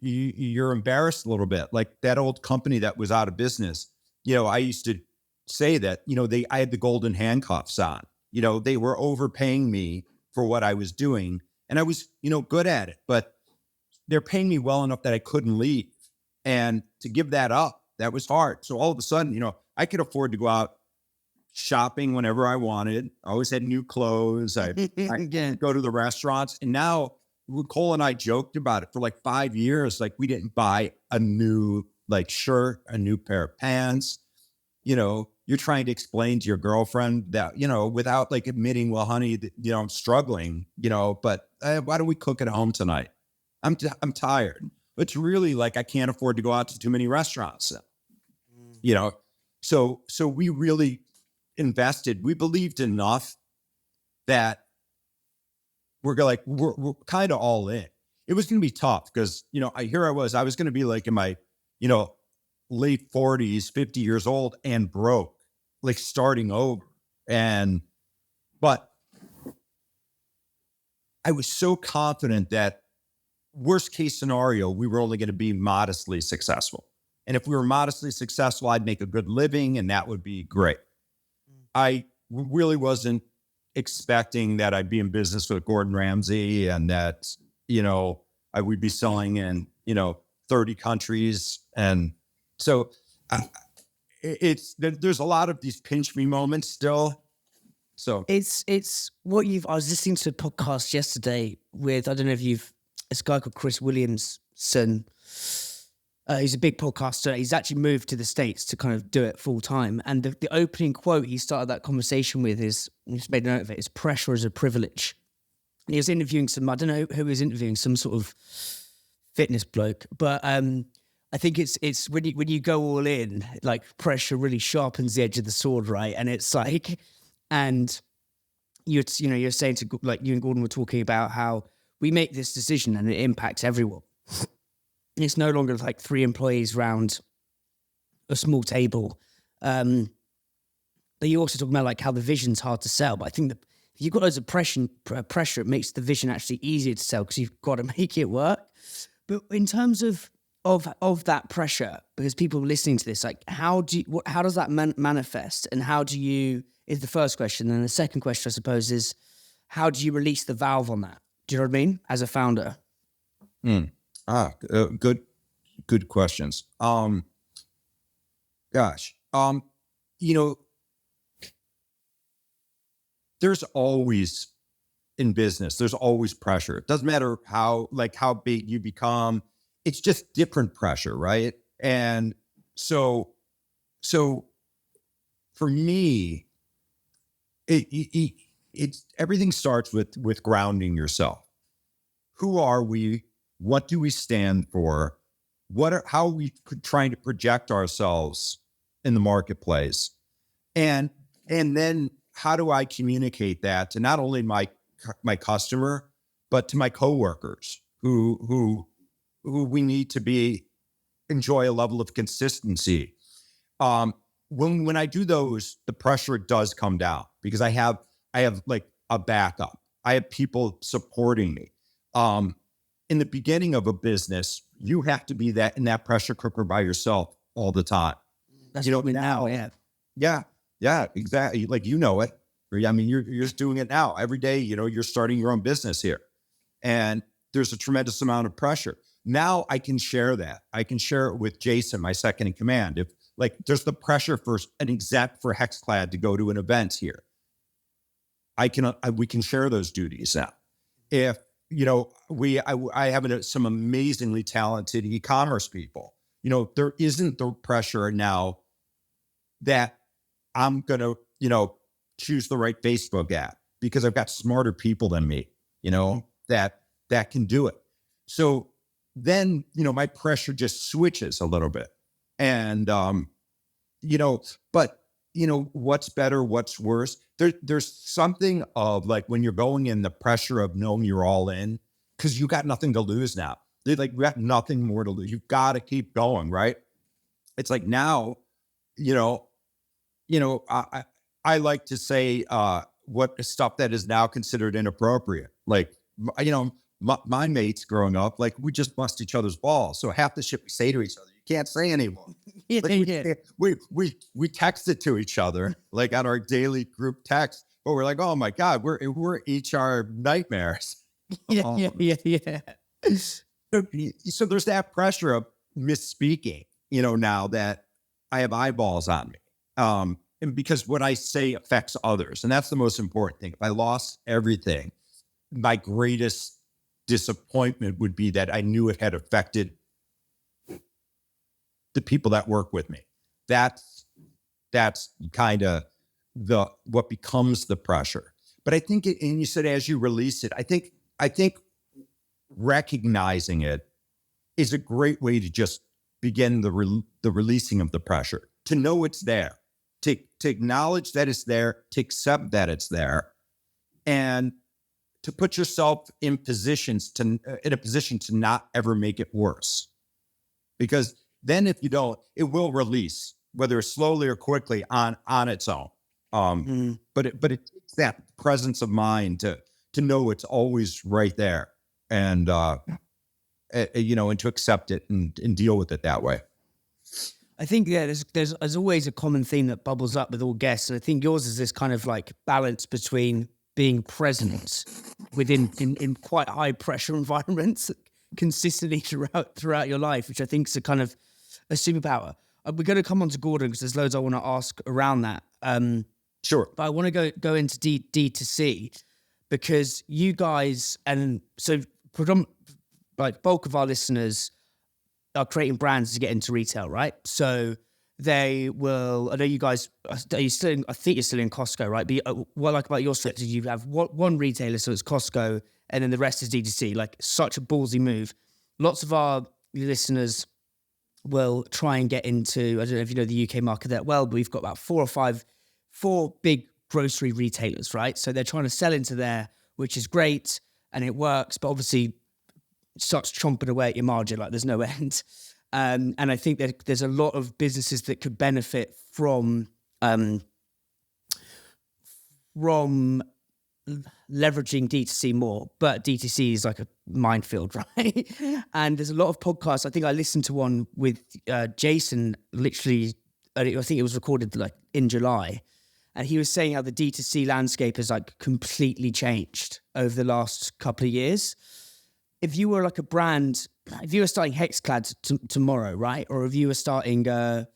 you're embarrassed a little bit. Like that old company that was out of business. I used to say that, I had the golden handcuffs on. They were overpaying me for what I was doing, and I was, good at it, but they're paying me well enough that I couldn't leave. And to give that up, that was hard. So all of a sudden, I could afford to go out shopping whenever I wanted. I always had new clothes. I go to the restaurants. And now Cole and I joked about it for like 5 years. Like we didn't buy a new shirt, a new pair of pants. You're trying to explain to your girlfriend that, without like admitting, well, honey, I'm struggling, but why don't we cook at home tonight? I'm tired. It's really like, I can't afford to go out to too many restaurants, so we really invested. We believed enough that we're kind of all in. It was going to be tough because, I was going to be like in my, late 40s, 50 years old and broke, like starting over. But I was so confident that worst case scenario, we were only going to be modestly successful. And if we were modestly successful, I'd make a good living and that would be great. I really wasn't expecting that I'd be in business with Gordon Ramsay and that, I would be selling in, 30 countries. And so there's a lot of these pinch me moments still. So it's what I was listening to a podcast yesterday with, I don't know if this guy called Chris Williamson. He's a big podcaster. He's actually moved to the States to kind of do it full time. And the opening quote he started that conversation with is, I just made a note of it, is pressure is a privilege. And he was interviewing I don't know who he was interviewing, some sort of fitness bloke. But I think it's when you go all in, like pressure really sharpens the edge of the sword, right? And it's like, and you're saying to, like, you and Gordon were talking about how we make this decision and it impacts everyone. It's no longer like 3 employees round a small table. But you also talk about like how the vision's hard to sell. But I think that if you've got loads of pressure, it makes the vision actually easier to sell because you've got to make it work. But in terms of that pressure, because people listening to this, like how does that manifest, and how do you, is the first question. And the second question, I suppose, is how do you release the valve on that? Do you know what I mean? As a founder. Good questions. There's always in business, there's always pressure. It doesn't matter how big you become. It's just different pressure, right? And so for me, it's everything starts with grounding yourself. Who are we? What do we stand for? How are we trying to project ourselves in the marketplace? And then how do I communicate that to not only my customer, but to my coworkers who we need to enjoy a level of consistency. When I do those, the pressure does come down because I have like a backup. I have people supporting me. In the beginning of a business, you have to be in that pressure cooker by yourself all the time. That's what we now. Yeah, exactly. Like, it. I mean, you're just doing it now every day. You're starting your own business here, and there's a tremendous amount of pressure. Now I can share that. I can share it with Jason, my second in command. If there's the pressure for an exec for HEXCLAD to go to an event here, we can share those duties now. If I have some amazingly talented e-commerce people. There isn't the pressure now that I'm gonna choose the right Facebook app because I've got smarter people than me, that can do it. So then, my pressure just switches a little bit. And, but, what's better, what's worse? There's something of like when you're going in the pressure of knowing you're all in, because you got nothing to lose now. We got nothing more to lose. You've got to keep going, right? It's like now, I like to say, what stuff that is now considered inappropriate. Like, my mates growing up, like we just bust each other's balls. So half the shit we say to each other, you can't say anymore. We text it to each other, like on our daily group text, but we're like, oh my God, we're each our nightmares. Yeah. So there's that pressure of misspeaking, now that I have eyeballs on me. And because what I say affects others. And that's the most important thing. If I lost everything, my greatest disappointment would be that I knew it had affected the people that work with me. That's kind of what becomes the pressure. But I think and you said as you release it, I think recognizing it is a great way to just begin the releasing of the pressure, to know it's there, to acknowledge that it's there, to accept that it's there, and to put yourself in a position to not ever make it worse. Because then if you don't, it will release, whether it's slowly or quickly on its own. But it takes that presence of mind to know it's always right there, and and to accept it and deal with it that way. I think there's always a common theme that bubbles up with all guests, and I think yours is this kind of like balance between being present in quite high pressure environments consistently throughout your life, which I think is a kind of a superpower. We're going to come on to Gordon because there's loads I want to ask around that. Sure. But I want to go into D2C because you guys, and so bulk of our listeners are creating brands to get into retail, right? So they will, I know you guys, I think you're still in Costco, right? But what I like about your strategy, you have one retailer, so it's Costco, and then the rest is D2C, like such a ballsy move. Lots of our listeners will try and get into, I don't know if you know the UK market that well, but we've got about four big grocery retailers, right? So they're trying to sell into there, which is great, and it works, but obviously starts chomping away at your margin, like there's no end. And I think that there's a lot of businesses that could benefit from leveraging D2C more, but D2C is like a minefield, right? And there's a lot of podcasts. I think I listened to one with Jason, literally, I think it was recorded like in July. And he was saying how the D2C landscape has like completely changed over the last couple of years. If you were like a brand, if you were starting HEXCLAD tomorrow, right? Or if you were starting a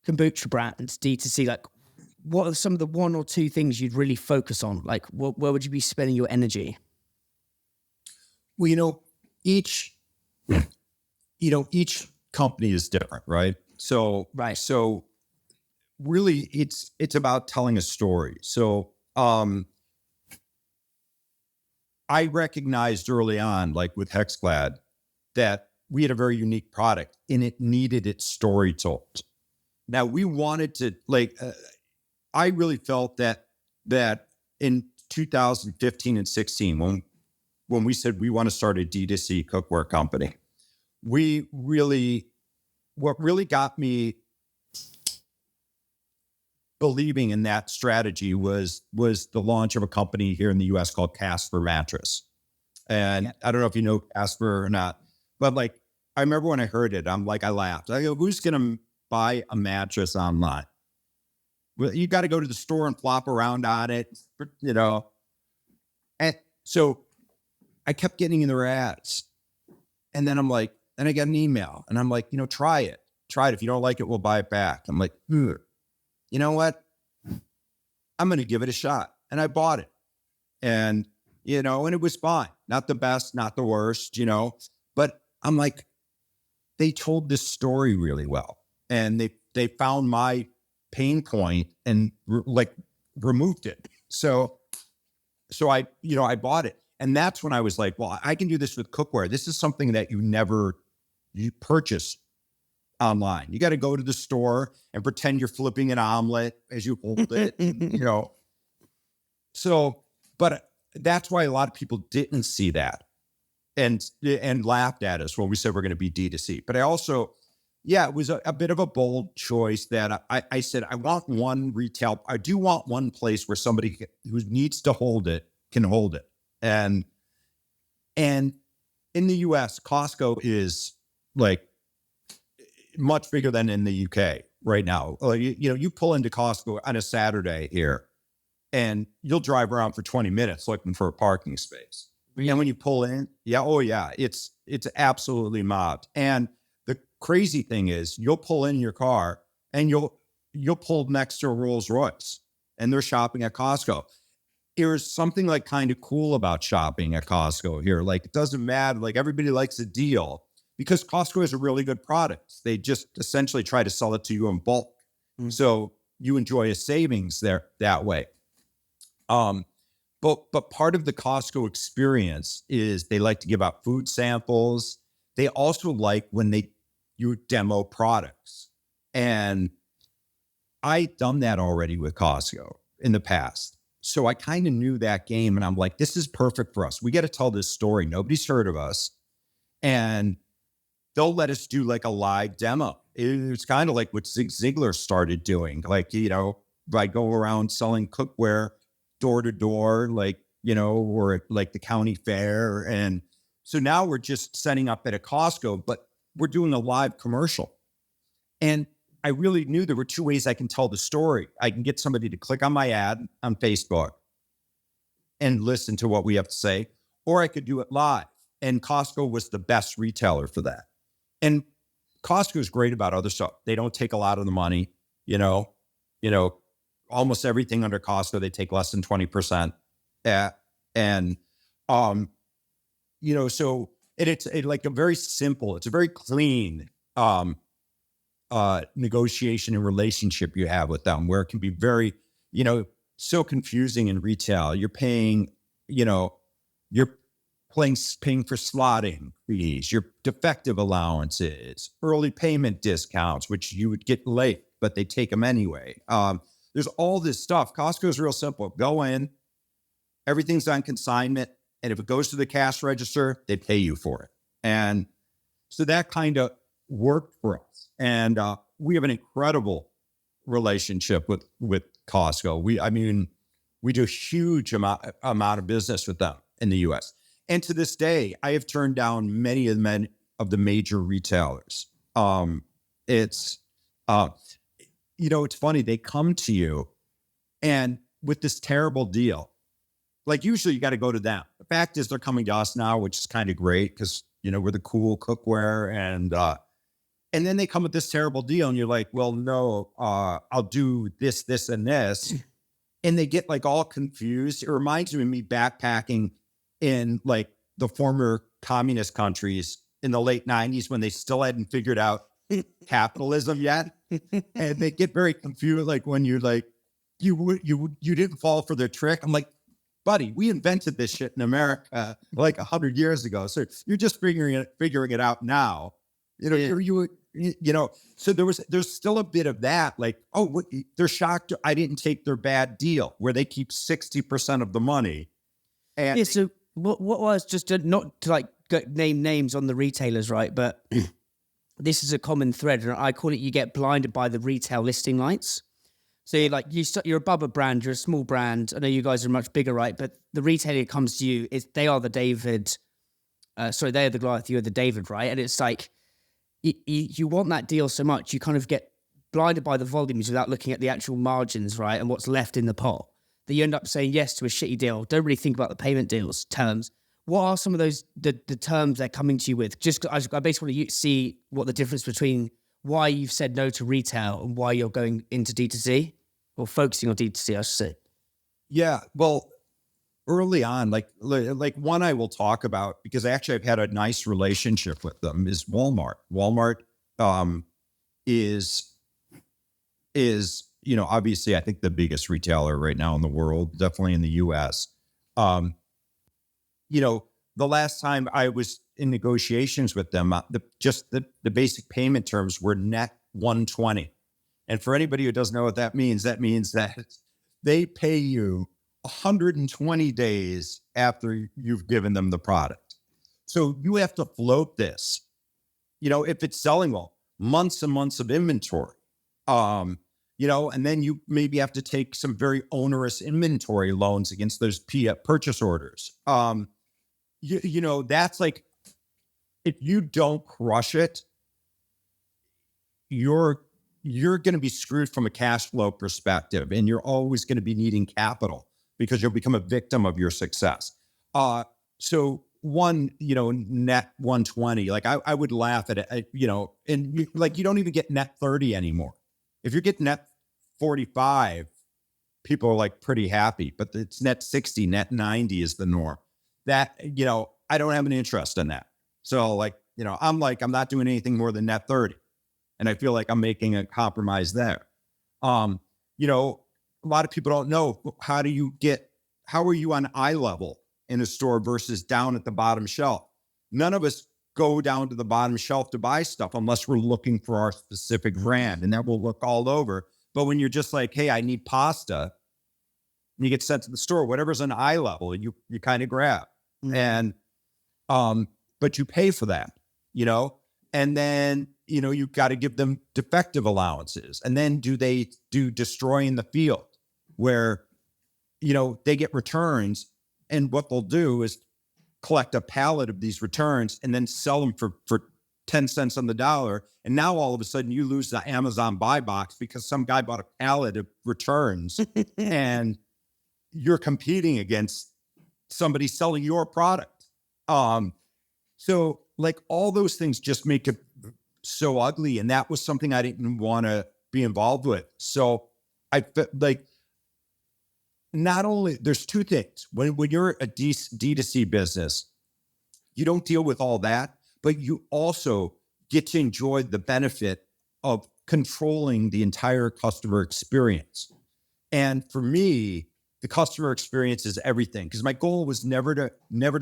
kombucha brand, D2C, like what are some of the one or two things you'd really focus on? Like where would you be spending your energy? Well, each company is different, right? So really it's about telling a story. So, I recognized early on, like with HEXCLAD, that we had a very unique product and it needed its story told. Now we wanted to I really felt that in 2015 and 16, when we said we want to start a D2C cookware company, what really got me believing in that strategy was the launch of a company here in the US called Casper Mattress. And I don't know if you know Casper or not, but like, I remember when I heard it, I laughed. I go, who's going to buy a mattress online? Well, you got to go to the store and flop around on it, And so I kept getting in their ads. And then then I got an email and I'm like, try it. If you don't like it, we'll buy it back. I'm like, you know what? I'm going to give it a shot. And I bought it. And, and it was fine. Not the best, not the worst, but I'm like, they told this story really well. And they found my pain point and removed it. So I bought it. And that's when I was like, well, I can do this with cookware. This is something that you purchase online. You got to go to the store and pretend you're flipping an omelet as you hold it, So, but that's why a lot of people didn't see that and laughed at us when we said we're going to be D2C. But I also, Yeah, it was a bit of a bold choice that I said, I do want one place where somebody who needs to hold it can hold it. And in the US, Costco is like much bigger than in the UK right now. You pull into Costco on a Saturday here and you'll drive around for 20 minutes looking for a parking space. Really? And when you pull in, it's absolutely mobbed. And the crazy thing is you'll pull in your car and you'll pull next to a Rolls Royce and they're shopping at Costco. There's something like kind of cool about shopping at Costco here. Like, it doesn't matter. Like, everybody likes a deal because Costco is a really good product. They just essentially try to sell it to you in bulk. So you enjoy a savings there that way. But part of the Costco experience is they like to give out food samples. They also like when you demo products. And I'd done that already with Costco in the past. So I kind of knew that game and I'm like, this is perfect for us. We got to tell this story. Nobody's heard of us. And they'll let us do like a live demo. It's kind of like what Zig Ziglar started doing. Like, I go around selling cookware door to door, or at like the county fair. And so now we're just setting up at a Costco, but we're doing a live commercial. And I really knew there were two ways I can tell the story. I can get somebody to click on my ad on Facebook and listen to what we have to say, or I could do it live. And Costco was the best retailer for that. And Costco is great about other stuff. They don't take a lot of the money, almost everything under Costco, they take less than 20%. So it's like a very simple, it's a very clean, negotiation and relationship you have with them, where it can be very, so confusing in retail. You're paying, you're paying for slotting fees, your defective allowances, early payment discounts, which you would get late, but they take them anyway. There's all this stuff. Costco is real simple. Go in, everything's on consignment, and if it goes to the cash register, they pay you for it. And so that kind of worked for us. And we have an incredible relationship with Costco. We do a huge amount of business with them in the US. And to this day, I have turned down many of the major retailers. It's funny. They come to you and with this terrible deal, like usually you got to go to them. The fact is they're coming to us now, which is kind of great because, we're the cool cookware. And then they come with this terrible deal and you're like, well, no, I'll do this, this, and this. And they get like all confused. It reminds me of me backpacking in like the former communist countries in the late 90s when they still hadn't figured out capitalism yet. And they get very confused. Like when you're like, you didn't fall for their trick. I'm like, buddy, we invented this shit in America like 100 years ago. So you're just figuring it out now. So there's still a bit of that, like, they're shocked I didn't take their bad deal where they keep 60% of the money. And so what was just not to like name names on the retailers, right? But this is a common thread, and I call it you get blinded by the retail listing lights. So you're above a brand, you're a small brand. I know you guys are much bigger, right? But the retailer comes to you, they are the David. They are the Goliath, you're the David, right? And it's like you want that deal so much, you kind of get blinded by the volumes without looking at the actual margins, right? And what's left in the pot. That you end up saying yes to a shitty deal. Don't really think about the payment terms. What are some of those the terms they're coming to you with? I basically want to see what the difference between why you've said no to retail and why you're going into D2C or focusing on D2C, I should say. Yeah, well, early on, like one I will talk about because actually I've had a nice relationship with them is Walmart. Walmart is obviously I think the biggest retailer right now in the world, definitely in the US. The last time I was in negotiations with them, the basic payment terms were net 120. And for anybody who doesn't know what that means that they pay you 120 days after you've given them the product. So you have to float this, if it's selling well. months and months of inventory. And then you maybe have to take some very onerous inventory loans against those purchase orders. That's like, if you don't crush it, you're going to be screwed from a cash flow perspective, and you're always going to be needing capital because you'll become a victim of your success. So net 120, like I would laugh at it, you don't even get net 30 anymore. If you get net 45, people are like pretty happy, but it's net 60, net 90 is the norm. That, I don't have an interest in that. So I'm not doing anything more than net 30. And I feel like I'm making a compromise there. A lot of people don't know, how are you on eye level in a store versus down at the bottom shelf? None of us go down to the bottom shelf to buy stuff unless we're looking for our specific brand, and that will look all over. But when you're just like, hey, I need pasta, and you get sent to the store, whatever's on eye level, you kind of grab. And but you pay for that, and then you've got to give them defective allowances. And then they do destroy in the field, where they get returns, and what they'll do is collect a pallet of these returns and then sell them for 10 cents on the dollar. And now all of a sudden you lose the Amazon buy box because some guy bought a pallet of returns and you're competing against somebody selling your product. So like all those things just make it so ugly. And that was something I didn't want to be involved with. So I felt like, not only, there's two things. When you're a D2C business, you don't deal with all that, but you also get to enjoy the benefit of controlling the entire customer experience. And for me, the customer experience is everything, because my goal was never to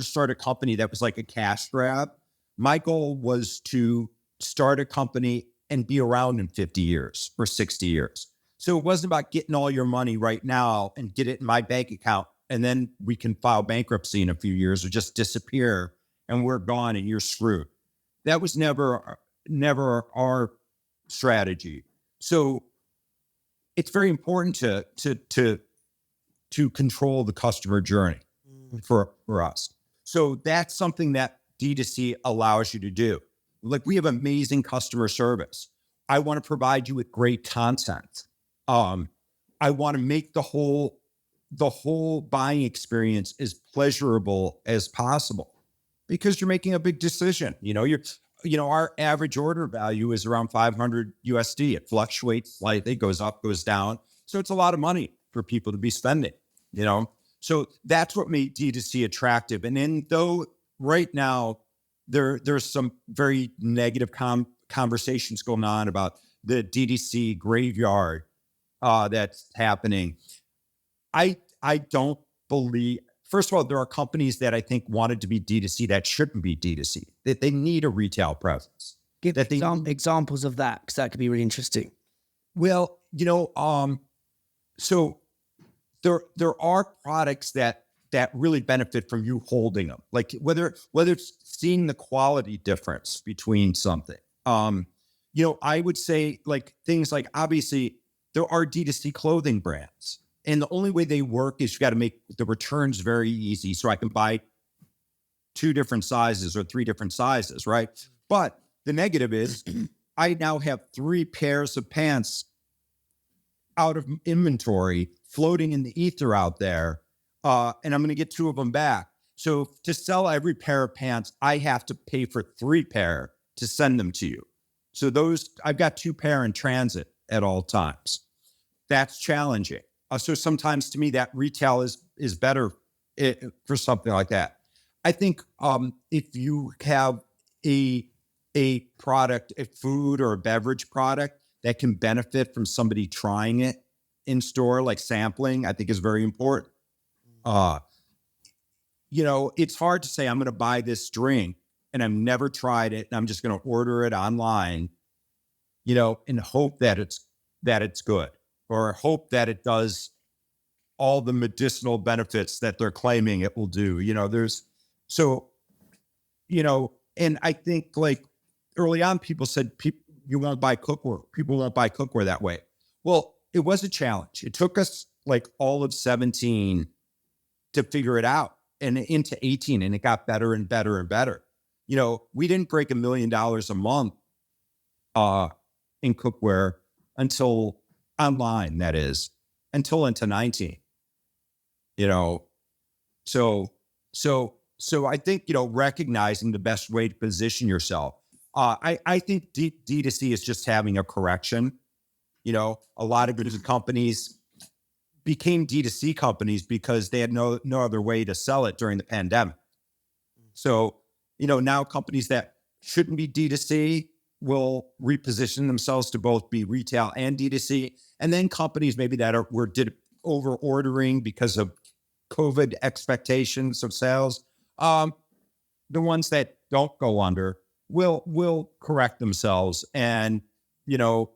start a company that was like a cash grab. My goal was to start a company and be around in 50 years or 60 years. So it wasn't about getting all your money right now and get it in my bank account, and then we can file bankruptcy in a few years or just disappear and we're gone and you're screwed. That was never our strategy. So it's very important to control the customer journey for us. So that's something that D2C allows you to do. Like, we have amazing customer service. I want to provide you with great content. I want to make the whole buying experience as pleasurable as possible, because you're making a big decision. Our average order value is around 500 USD. It fluctuates slightly, goes up, goes down. So it's a lot of money for people to be spending, So that's what made D2C attractive. And then, though right now there's some very negative conversations going on about the D2C graveyard that's happening. I don't believe, first of all, there are companies that I think wanted to be D2C that shouldn't be D2C, that they need a retail presence. Give examples of that, because that could be really interesting. Well, so there are products that really benefit from you holding them, like whether it's seeing the quality difference between something. I would say, like, things like, obviously there are D2C clothing brands, and the only way they work is you got to make the returns very easy, so I can buy 2 different sizes or 3 different sizes, right? But the negative is I now have 3 pairs of pants out of inventory floating in the ether out there, and I'm going to get 2 of them back. So to sell every pair of pants, I have to pay for 3 pair to send them to you. So I've got 2 pair in transit at all times. That's challenging. So sometimes, to me, that retail is better for something like that. I think if you have a product, a food or a beverage product that can benefit from somebody trying it in store, like sampling, I think is very important. It's hard to say, I'm going to buy this drink and I've never tried it, and I'm just going to order it online, and hope that it's good, or hope that it does all the medicinal benefits that they're claiming it will do. And I think, like, early on, people said you won't buy cookware. People won't buy cookware that way. Well, it was a challenge. It took us like all of 17 to figure it out, and into 18, and it got better and better and better. You know, we didn't break $1 million a month in cookware until online, that is, until into 19. You know, so I think, you know, recognizing the best way to position yourself. I think D2C is just having a correction. You know, a lot of good companies became D2C companies because they had no other way to sell it during the pandemic. So, you know, now companies that shouldn't be D2C will reposition themselves to both be retail and D2C. And then companies maybe that did over ordering because of COVID expectations of sales. The ones that don't go under will correct themselves and, you know,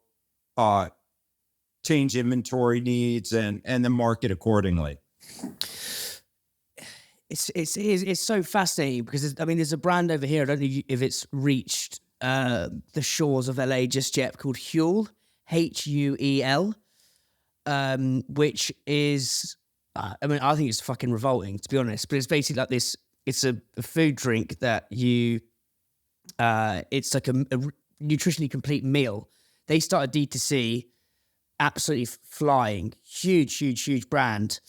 change inventory needs and then market accordingly. It's so fascinating because there's a brand over here. I don't know if it's reached the shores of LA just yet, called Huel, Huel, which is, I think it's fucking revolting, to be honest. But it's basically like this. It's a food drink that it's like a nutritionally complete meal. They started D2C, absolutely flying, huge brand,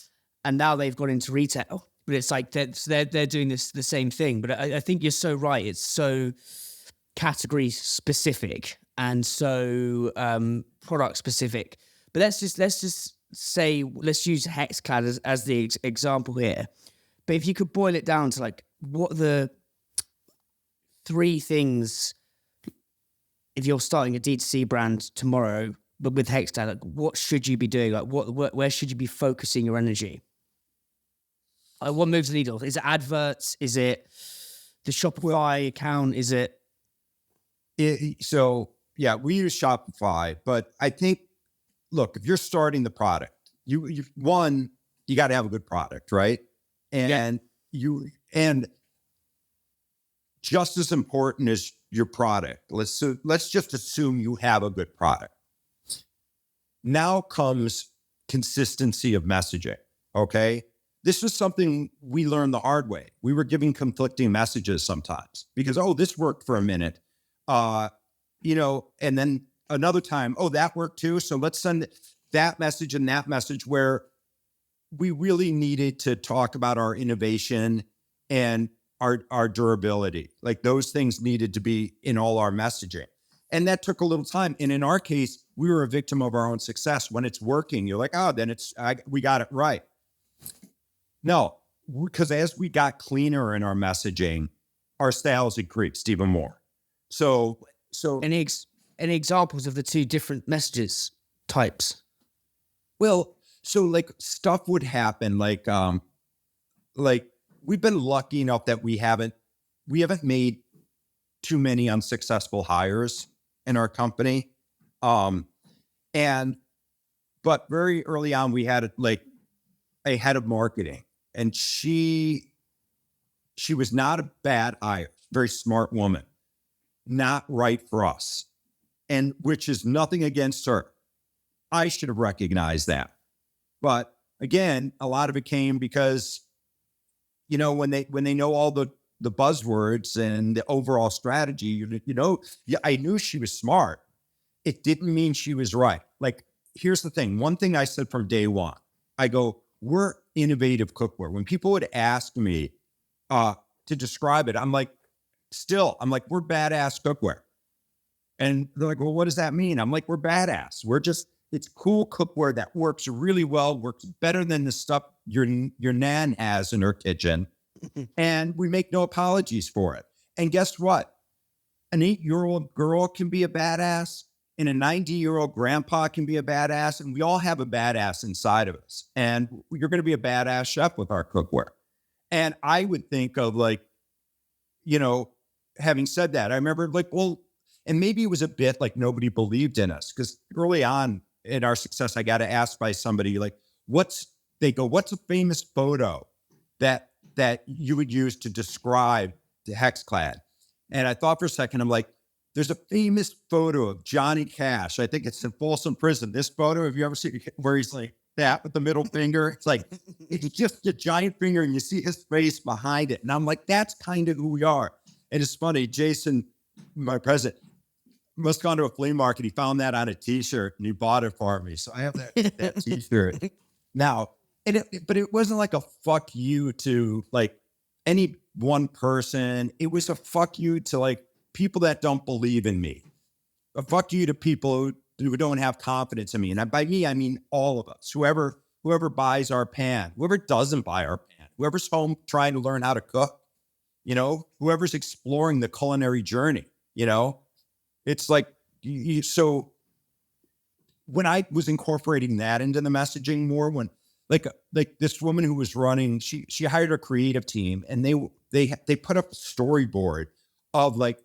and now they've gone into retail. But it's like they're doing the same thing. But I think you're so right. It's so category specific and so product specific. But let's just say, let's use HEXCLAD as the example here. But if you could boil it down to like, what are the 3 things, if you're starting a D2C brand tomorrow, but with HEXCLAD, like, what should you be doing? Like, where should you be focusing your energy? What moves the needle? Is it adverts? Is it the Shopify account? Is it? So yeah, we use Shopify, but I think, look, if you're starting the product, you got to have a good product, right? And just as important as your product, let's just assume you have a good product. Now comes consistency of messaging. Okay. This was something we learned the hard way. We were giving conflicting messages sometimes because, this worked for a minute, you know, and then another time, that worked too. So let's send that message and that message, where we really needed to talk about our innovation and our durability. Like, those things needed to be in all our messaging. And that took a little time. And in our case, we were a victim of our own success. When it's working, you're like, then we got it right. No, because as we got cleaner in our messaging, our sales increased even more. So Any examples of the 2 different messages types? Well, so like stuff would happen, like we've been lucky enough that we haven't made too many unsuccessful hires in our company. But very early on, we had like a head of marketing, and she was not a bad hire, very smart woman, not right for us. And which is nothing against her. I should have recognized that. But again, a lot of it came because, you know, when they know all the buzzwords and the overall strategy, I knew she was smart. It didn't mean she was right. Like, here's the thing. One thing I said from day one, I go, we're innovative cookware. When people would ask me to describe it, I'm like, we're badass cookware. And they're like, well, what does that mean? I'm like, we're badass. It's cool cookware that works really well, works better than the stuff your nan has in her kitchen. And we make no apologies for it. And guess what? An 8-year-old girl can be a badass, and a 90-year-old grandpa can be a badass. And we all have a badass inside of us. And you're going to be a badass chef with our cookware. And I would think of, like, you know, having said that, I remember, like, well, and maybe it was a bit like nobody believed in us, because early on in our success, I got asked by somebody, like, what's a famous photo that you would use to describe the HEXCLAD? And I thought for a second, I'm like, there's a famous photo of Johnny Cash. I think it's in Folsom Prison. This photo, have you ever seen where he's like that with the middle finger? It's like, it's just a giant finger and you see his face behind it. And I'm like, that's kind of who we are. And it's funny, Jason, my president, must have gone to a flea market. He found that on a t-shirt and he bought it for me. So I have that t-shirt now. But it wasn't like a fuck you to like any one person. It was a fuck you to like people that don't believe in me. A fuck you to people who don't have confidence in me. And by me, I mean all of us. Whoever buys our pan, whoever doesn't buy our pan, whoever's home trying to learn how to cook, whoever's exploring the culinary journey, it's like, so when I was incorporating that into the messaging more, when like this woman who was running, she hired a creative team and they put up a storyboard of like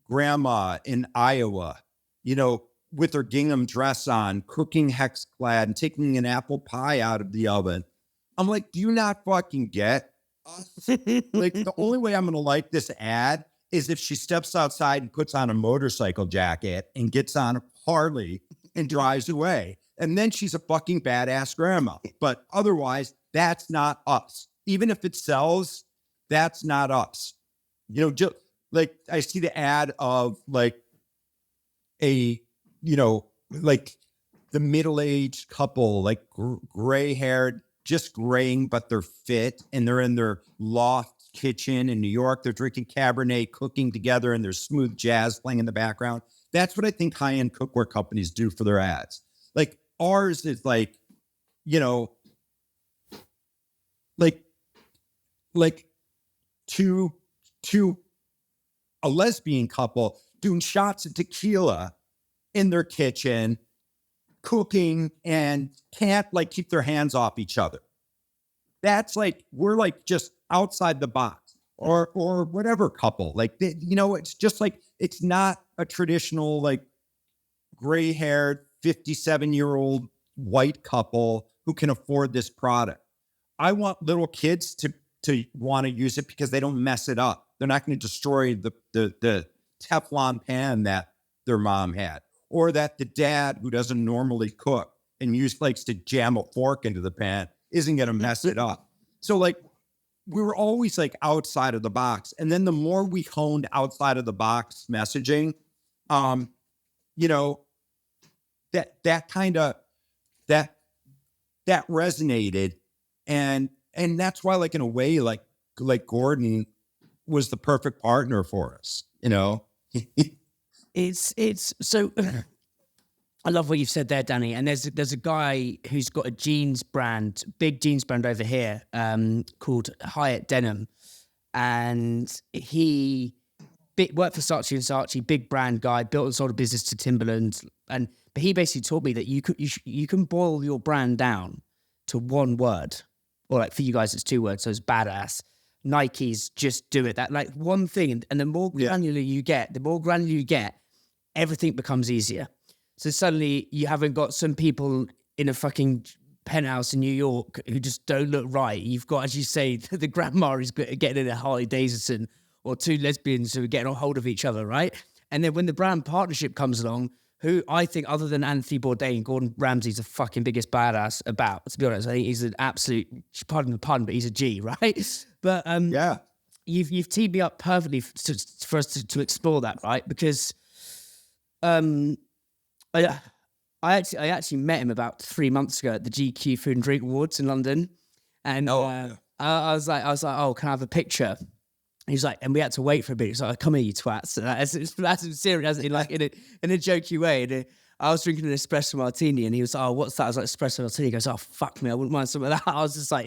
grandma in Iowa, with her gingham dress on, cooking HEXCLAD and taking an apple pie out of the oven. I'm like, do you not fucking get us? Like the only way I'm going to like this ad is if she steps outside and puts on a motorcycle jacket and gets on a Harley and drives away. And then she's a fucking badass grandma. But otherwise, that's not us. Even if it sells, that's not us. Just like I see the ad of like like the middle-aged couple, like gray-haired, just graying, but they're fit and they're in their loft kitchen in New York. They're drinking Cabernet, cooking together, and there's smooth jazz playing in the background. That's what I think high-end cookware companies do for their ads. Like ours is like, like to a lesbian couple doing shots of tequila in their kitchen, cooking, and can't like keep their hands off each other. That's like, we're like just outside the box, or whatever couple. Like, it's just like, it's not a traditional like gray-haired 57-year-old white couple who can afford this product. I want little kids to want to use it because they don't mess it up. They're not going to destroy the Teflon pan that their mom had, or that the dad who doesn't normally cook and likes to jam a fork into the pan isn't going to mess it up. So like, we were always like outside of the box. And then the more we honed outside of the box messaging, that resonated. And that's why, like, in a way, like Gordon was the perfect partner for us, It's so I love what you've said there, Danny. And there's a guy who's got a big jeans brand over here, called Hyatt Denim, and he worked for Saatchi & Saatchi, big brand guy, built and sold a business to Timberland, but he basically taught me that you can boil your brand down to one word, or like for you guys it's two words, so it's badass. Nike's just do it, that like one thing, and the more granular you get, everything becomes easier. So suddenly you haven't got some people in a fucking penthouse in New York who just don't look right. You've got, as you say, the grandma is getting in a Harley Davidson, or two lesbians who are getting a hold of each other, right? And then when the brand partnership comes along, who I think, other than Anthony Bourdain, Gordon Ramsay's the fucking biggest badass about, to be honest. I think he's an absolute, pardon the pun, but he's a G, right? But you've teed me up perfectly for us to explore that, right? Because I actually met him about 3 months ago at the GQ Food and Drink Awards in London, and I was like, oh, can I have a picture? And he's like, and we had to wait for a bit. He's like, come here, you twats. So that's serious, like in a jokey way. And I was drinking an espresso martini, and he was like, oh, what's that? I was like, espresso martini. He goes, oh, fuck me, I wouldn't mind some of that. I was just like,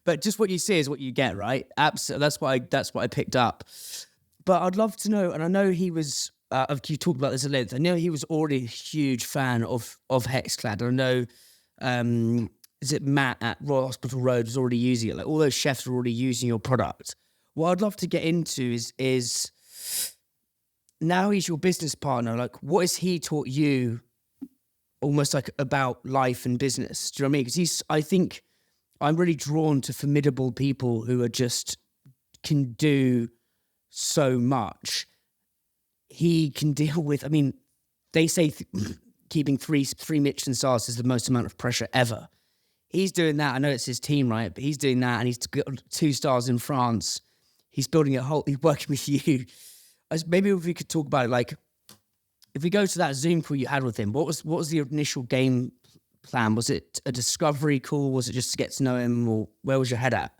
but just what you see is what you get, right? Absolutely, that's what I picked up. But I'd love to know, and I know he was. You talked about this at length. I know he was already a huge fan of HEXCLAD. I know, is it Matt at Royal Hospital Road was already using it? Like all those chefs are already using your product. What I'd love to get into is now he's your business partner. Like, what has he taught you, almost like about life and business? Do you know what I mean? Because I think I'm really drawn to formidable people who are just can do so much. he can deal with, I mean, they say keeping three Michelin stars is the most amount of pressure ever. He's doing that. I know it's his team, right? But he's doing that, and he's got 2 stars in France. He's building he's working with you. Maybe if we could talk about it, like, if we go to that Zoom call you had with him, what was the initial game plan? Was it a discovery call? Was it just to get to know him, or where was your head at?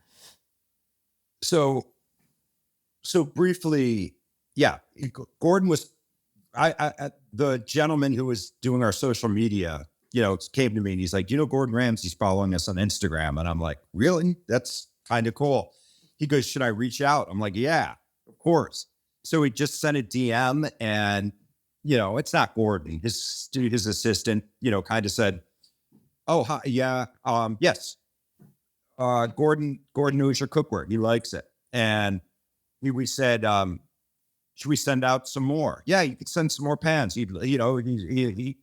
So briefly, yeah, Gordon was, the gentleman who was doing our social media, came to me and he's like, Gordon Ramsay's following us on Instagram. And I'm like, really? That's kind of cool. He goes, should I reach out? I'm like, yeah, of course. So he just sent a DM and, it's not Gordon. His assistant, kind of said, oh, hi, yeah, yes. Gordon knows your cookware. He likes it. And we said, should we send out some more? Yeah, you could send some more pans.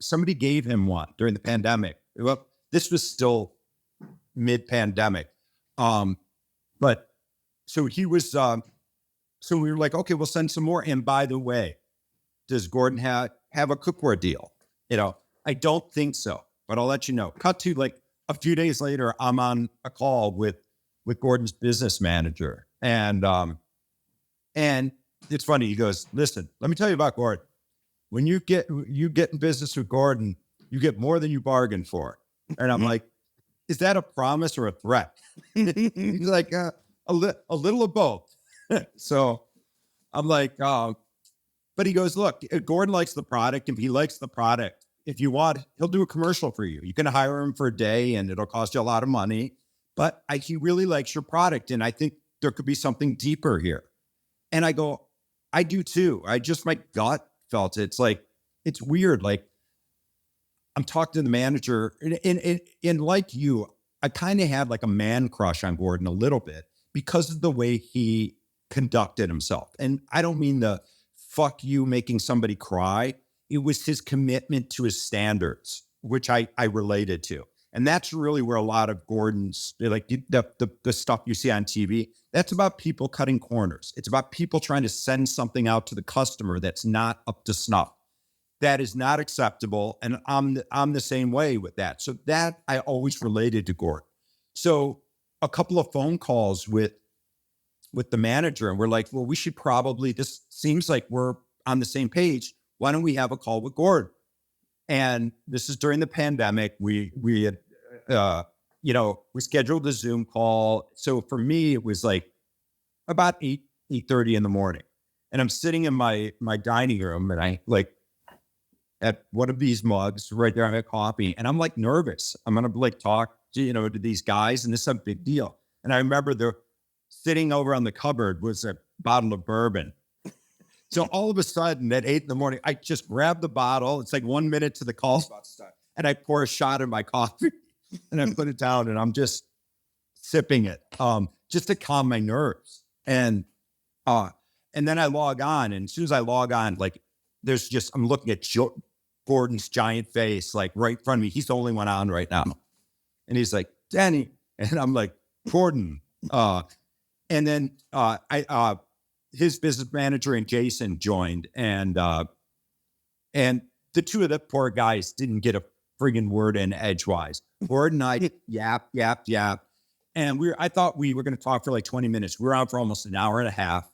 Somebody gave him one during the pandemic. Well, this was still mid-pandemic. But so he was, so we were like, okay, we'll send some more. And by the way, does Gordon have a cookware deal? I don't think so, but I'll let you know. Cut to like a few days later, I'm on a call with Gordon's business manager. And it's funny. He goes, listen, let me tell you about Gordon. When you get in business with Gordon, you get more than you bargained for. And I'm like, is that a promise or a threat? He's like, a little of both. So I'm like, but he goes, look, Gordon likes the product. If he likes the product, if you want, he'll do a commercial for you. You can hire him for a day and it'll cost you a lot of money. But he really likes your product. And I think there could be something deeper here. And I go, I do too. My gut felt it. It's like, it's weird. Like, I'm talking to the manager and like you, I kind of had like a man crush on Gordon a little bit because of the way he conducted himself. And I don't mean the fuck you making somebody cry. It was his commitment to his standards, which I related to. And that's really where a lot of Gordon's, like the stuff you see on TV, that's about people cutting corners. It's about people trying to send something out to the customer that's not up to snuff. That is not acceptable. And I'm the same way with that. So that I always related to Gordon. So a couple of phone calls with the manager, and we're like, well, we should probably, this seems like we're on the same page. Why don't we have a call with Gordon? And this is during the pandemic. We had, we scheduled a Zoom call. So for me, it was like about 8:30 in the morning. And I'm sitting in my dining room and I like at one of these mugs right there, I have coffee and I'm like nervous. I'm going to like talk to these guys and this is a big deal. And I remember they're sitting over on the cupboard was a bottle of bourbon. So all of a sudden at 8 in the morning, I just grab the bottle. It's like 1 minute to the call spot start. And I pour a shot in my coffee and I put it down and I'm just sipping it just to calm my nerves. And then I log on. And as soon as I log on, like I'm looking at Gordon's giant face, like right in front of me. He's the only one on right now. And he's like, Danny. And I'm like, Gordon. And then his business manager and Jason joined, and the two of the poor guys didn't get a friggin' word in edgewise. Gordon and I yap. And I thought we were going to talk for like 20 minutes. We were on for almost an hour and a half.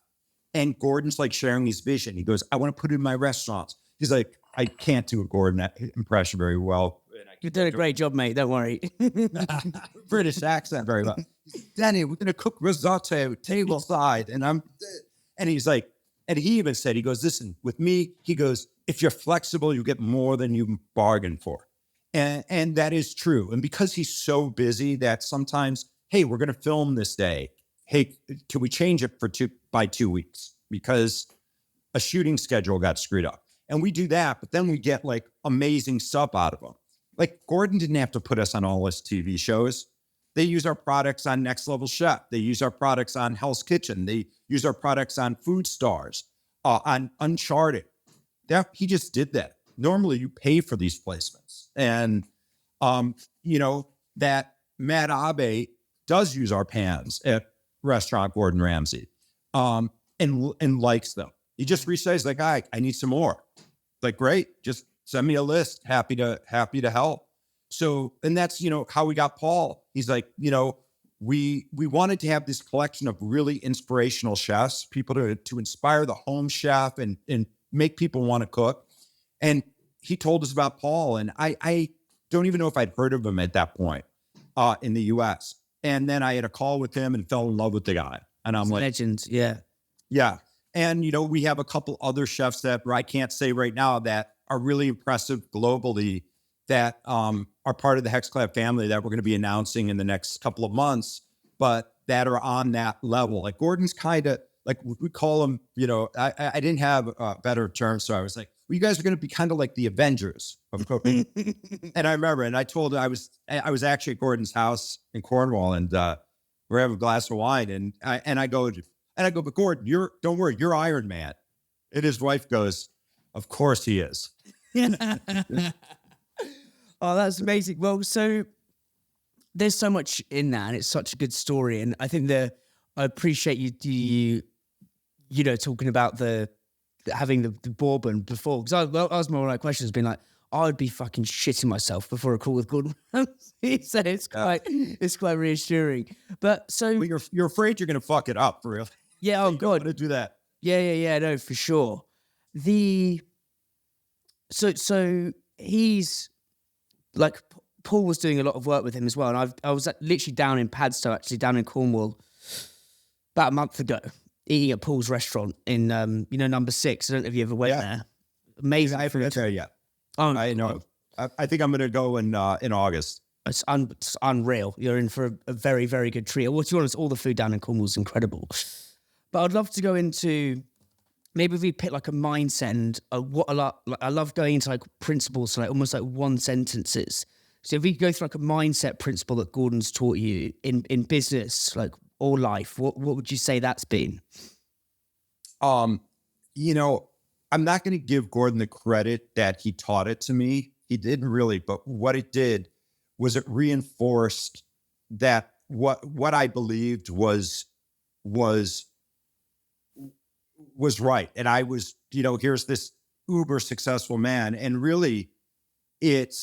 And Gordon's like sharing his vision. He goes, I want to put it in my restaurants. He's like, I can't do a Gordon impression very well. You did a great job, mate. Don't worry. British accent very well. Danny, we're going to cook risotto table side. And he's like, and he even said, he goes, listen, with me, he goes, if you're flexible, you get more than you bargained for. And that is true. And because he's so busy that sometimes, hey, we're going to film this day. Hey, can we change it by 2 weeks? Because a shooting schedule got screwed up. And we do that, but then we get like amazing stuff out of them. Like Gordon didn't have to put us on all his TV shows. They use our products on Next Level Chef. They use our products on Hell's Kitchen. They use our products on Food Stars, on Uncharted. He just did that. Normally you pay for these placements. And, that Matt Abe does use our pans at Restaurant Gordon Ramsay and likes them. He just reached out. He's like, I need some more. Like, great. Just send me a list. Happy to help. So, and that's, how we got Paul. He's like, we wanted to have this collection of really inspirational chefs, people to inspire the home chef and make people want to cook. And he told us about Paul. And I don't even know if I'd heard of him at that point in the US. And then I had a call with him and fell in love with the guy. And I'm like, legend. Yeah. Yeah. And, we have a couple other chefs that I can't say right now that are really impressive globally that are part of the HEXCLAD family that we're going to be announcing in the next couple of months, but that are on that level. Like Gordon's kind of like, we call him, I didn't have a better term. So I was like, well, you guys are going to be kind of like the Avengers of cooking. And I remember, and I told him I was actually at Gordon's house in Cornwall, and we're having a glass of wine, and I go, but Gordon, don't worry, you're Iron Man. And his wife goes, of course he is. Oh, that's amazing. Well, so there's so much in that, and it's such a good story. And I think I appreciate you talking about having the bourbon before, because I was more like questions being like, I would be fucking shitting myself before a call with Gordon. So it's quite reassuring. But so you're afraid you're going to fuck it up for real. Yeah. Oh God. To do that. Yeah. No, for sure. So he's like, Paul was doing a lot of work with him as well. And I was literally down in Padstow, actually down in Cornwall about a month ago, eating at Paul's restaurant in, number 6. I don't know if you ever went there. Amazing. I haven't there yet. Oh, I know. I think I'm going to go in August. It's unreal. You're in for a very, very good treat. Well, to be honest, all the food down in Cornwall is incredible. But I'd love to go into, maybe if we pick like a mindset and I love going into like principles, so like almost like one sentences. So if we go through like a mindset principle that Gordon's taught you in business, like, or life, what would you say that's been? I'm not going to give Gordon the credit that he taught it to me. He didn't really, but what it did was it reinforced that what I believed was right. And I was, here's this uber successful man. And really it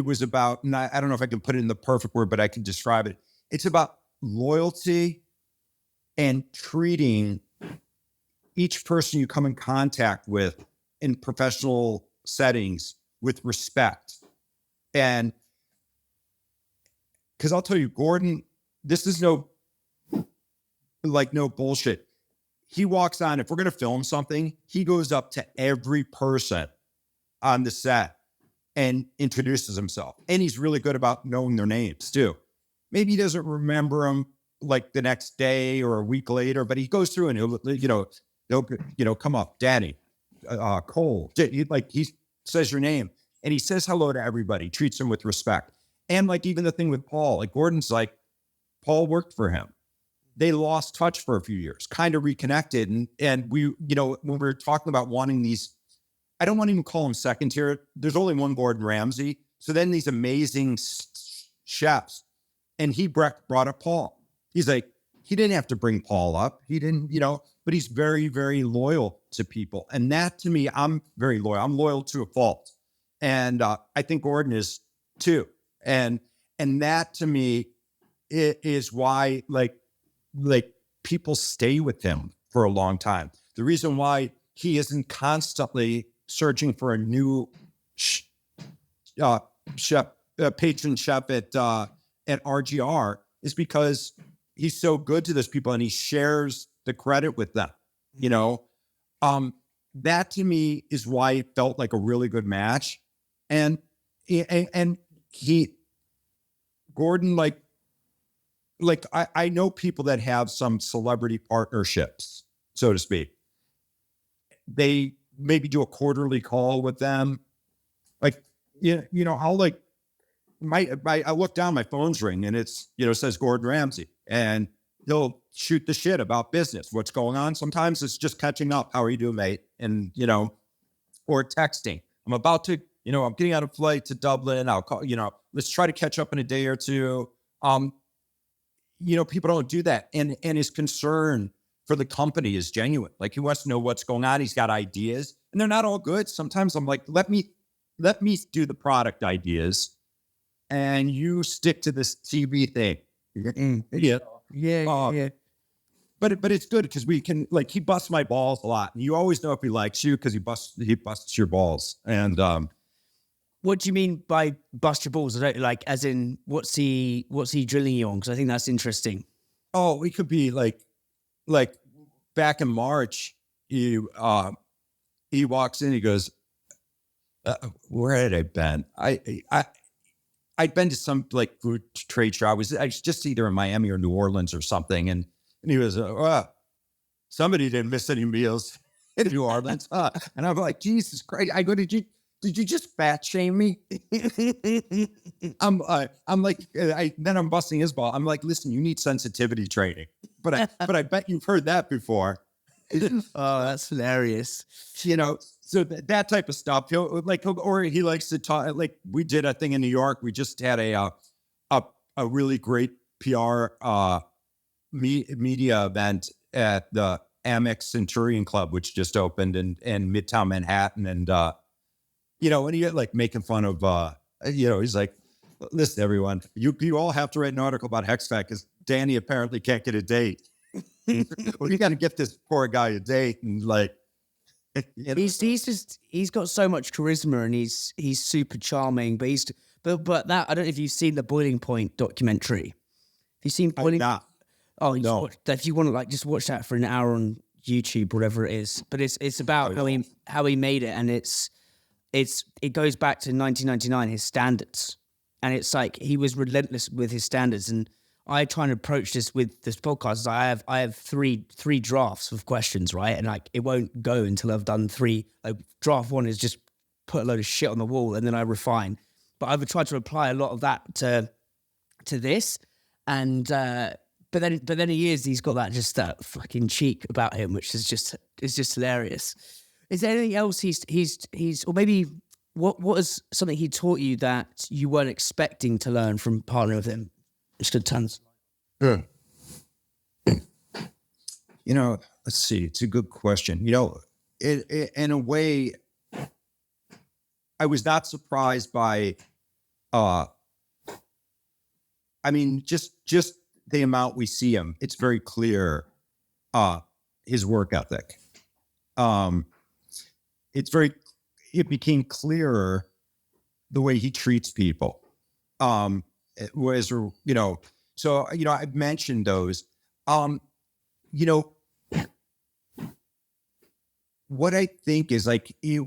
was about, and I don't know if I can put it in the perfect word, but I can describe it. It's about loyalty and treating each person you come in contact with in professional settings with respect. And because I'll tell you, Gordon, this is no bullshit. He walks on, if we're going to film something, he goes up to every person on the set and introduces himself. And he's really good about knowing their names too. Maybe he doesn't remember them like the next day or a week later, but he goes through and he'll come up, Danny, Cole, he says your name and he says hello to everybody, treats them with respect. And like even the thing with Paul, like Gordon's like, Paul worked for him. They lost touch for a few years, kind of reconnected. And we, when we were talking about wanting these, I don't want to even call them second tier. There's only one Gordon Ramsay. So then these amazing chefs, and he brought up Paul. He's like, he didn't have to bring Paul up. He didn't, but he's very, very loyal to people. And that to me, I'm very loyal. I'm loyal to a fault. And I think Gordon is too. And that to me is why like people stay with him for a long time. The reason why he isn't constantly searching for a new patron chef at RGR is because he's so good to those people and he shares the credit with them. That to me is why it felt like a really good match. And Gordon, I know people that have some celebrity partnerships, so to speak. They maybe do a quarterly call with them. I'll I look down, my phone's ring and it's, says Gordon Ramsay and he'll shoot the shit about business, what's going on. Sometimes it's just catching up. How are you doing, mate? And, or texting. I'm about to, I'm getting on a flight to Dublin. I'll call, let's try to catch up in a day or two. People don't do that. And his concern for the company is genuine. Like he wants to know what's going on. He's got ideas, and they're not all good. Sometimes I'm like, let me do the product ideas, and you stick to this TV thing. Yeah. But it's good because we can, like, he busts my balls a lot, and you always know if he likes you because he busts your balls. And what do you mean by bust your balls? I don't like, as in what's he drilling you on? Because I think that's interesting. Oh, we could be like back in March, he walks in, he goes, where had I been? I'd been to some like food trade show. I was just either in Miami or New Orleans or something. And he was, somebody didn't miss any meals in New Orleans. And I'm like, Jesus Christ. I go, did you just fat shame me? I'm like, then I'm busting his ball. I'm like, listen, you need sensitivity training. But I bet you've heard that before. Oh, that's hilarious. So that type of stuff. Or he likes to talk. Like we did a thing in New York. We just had a really great PR media event at the Amex Centurion Club, which just opened in Midtown Manhattan. And, and he like making fun of, he's like, listen, everyone, you all have to write an article about HEXCLAD because Danny apparently can't get a date. Well, you got to get this poor guy a date. And like, he's got so much charisma, and he's super charming, but that, I don't know if you've seen the Boiling Point documentary. Have you seen Boiling? Oh, no. If you want to just watch that for an hour on YouTube, whatever it is. But it's about how he made it, and it goes back to 1999, his standards, and it's like he was relentless with his standards. And I try and approach this with this podcast. I have three drafts of questions, right? And like it won't go until I've done three. Like draft one is just put a load of shit on the wall, and then I refine. But I've tried to apply a lot of that to this, and. But then he's got that fucking cheek about him, which is just hilarious. Is there anything else he's or maybe what is something he taught you that you weren't expecting to learn from partnering with him? It's good tons. Let's see. It's a good question. In a way, I was not surprised by. Just the amount we see him, it's very clear, his work ethic. It became clearer the way he treats people. I've mentioned those. What I think is like, he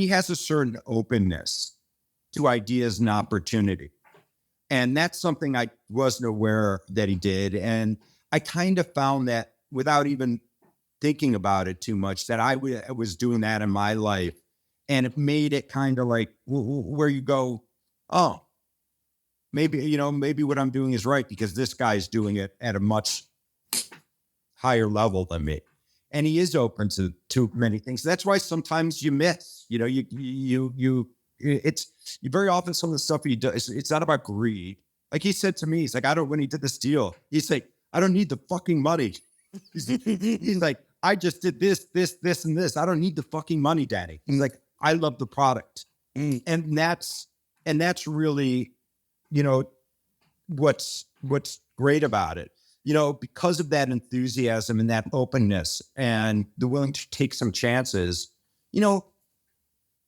has a certain openness to ideas and opportunity. And that's something I wasn't aware that he did. And I kind of found that without even thinking about it too much, that I was doing that in my life. And it made it kind of like where you go, oh, maybe what I'm doing is right because this guy's doing it at a much higher level than me. And he is open to many things. That's why sometimes you miss, it's very often some of the stuff he does, it's not about greed. Like he said to me, he's like, when he did this deal, he's like, I don't need the fucking money. He's like, I just did this, and this. I don't need the fucking money, Daddy. He's like, I love the product. And that's really, what's great about it. Because of that enthusiasm and that openness and the willing to take some chances,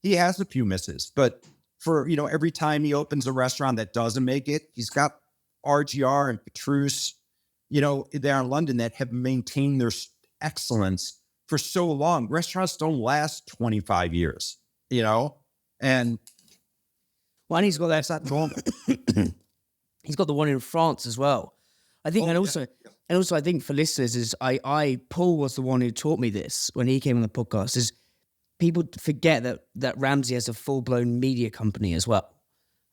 he has a few misses, but for, every time he opens a restaurant that doesn't make it, he's got RGR and Petrus, there in London that have maintained their excellence for so long. Restaurants don't last 25 years, and he's got that. He's got the one in France as well. I think, and also I think for listeners is Paul was the one who taught me this when he came on the podcast is, people forget that Ramsey has a full-blown media company as well.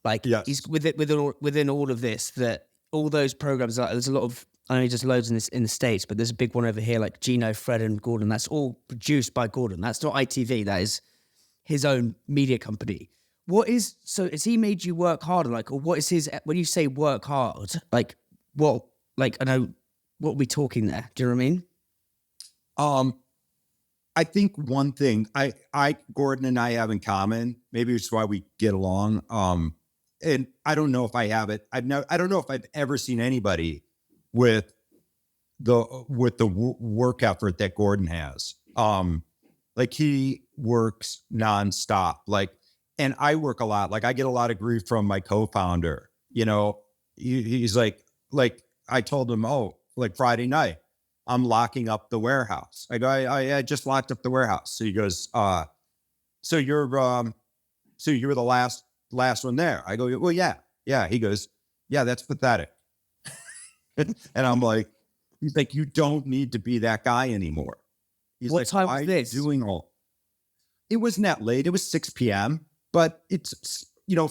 Like he's within all of this, that all those programs, there's a lot of, I know just loads in the States, but there's a big one over here, like Gino, Fred and Gordon. That's all produced by Gordon. That's not ITV. That is his own media company. Has he made you work harder? Like, or what is his, when you say work hard, like what, like I know what are we talking there? Do you know what I mean? I think one thing Gordon and I have in common, maybe it's why we get along. And I don't know if I have it. I don't know if I've ever seen anybody with the work effort that Gordon has. Like he works nonstop. Like, and I work a lot. Like I get a lot of grief from my co-founder. You know, he's like I told him, oh, like Friday night, I'm locking up the warehouse. I go, I just locked up the warehouse. So he goes, so you're the last one there. I go, well, yeah. He goes, yeah, that's pathetic. And I'm like, he's like, you don't need to be that guy anymore. He's What like, time why was are you this? doing all? It wasn't that late. It was 6 p.m. But it's,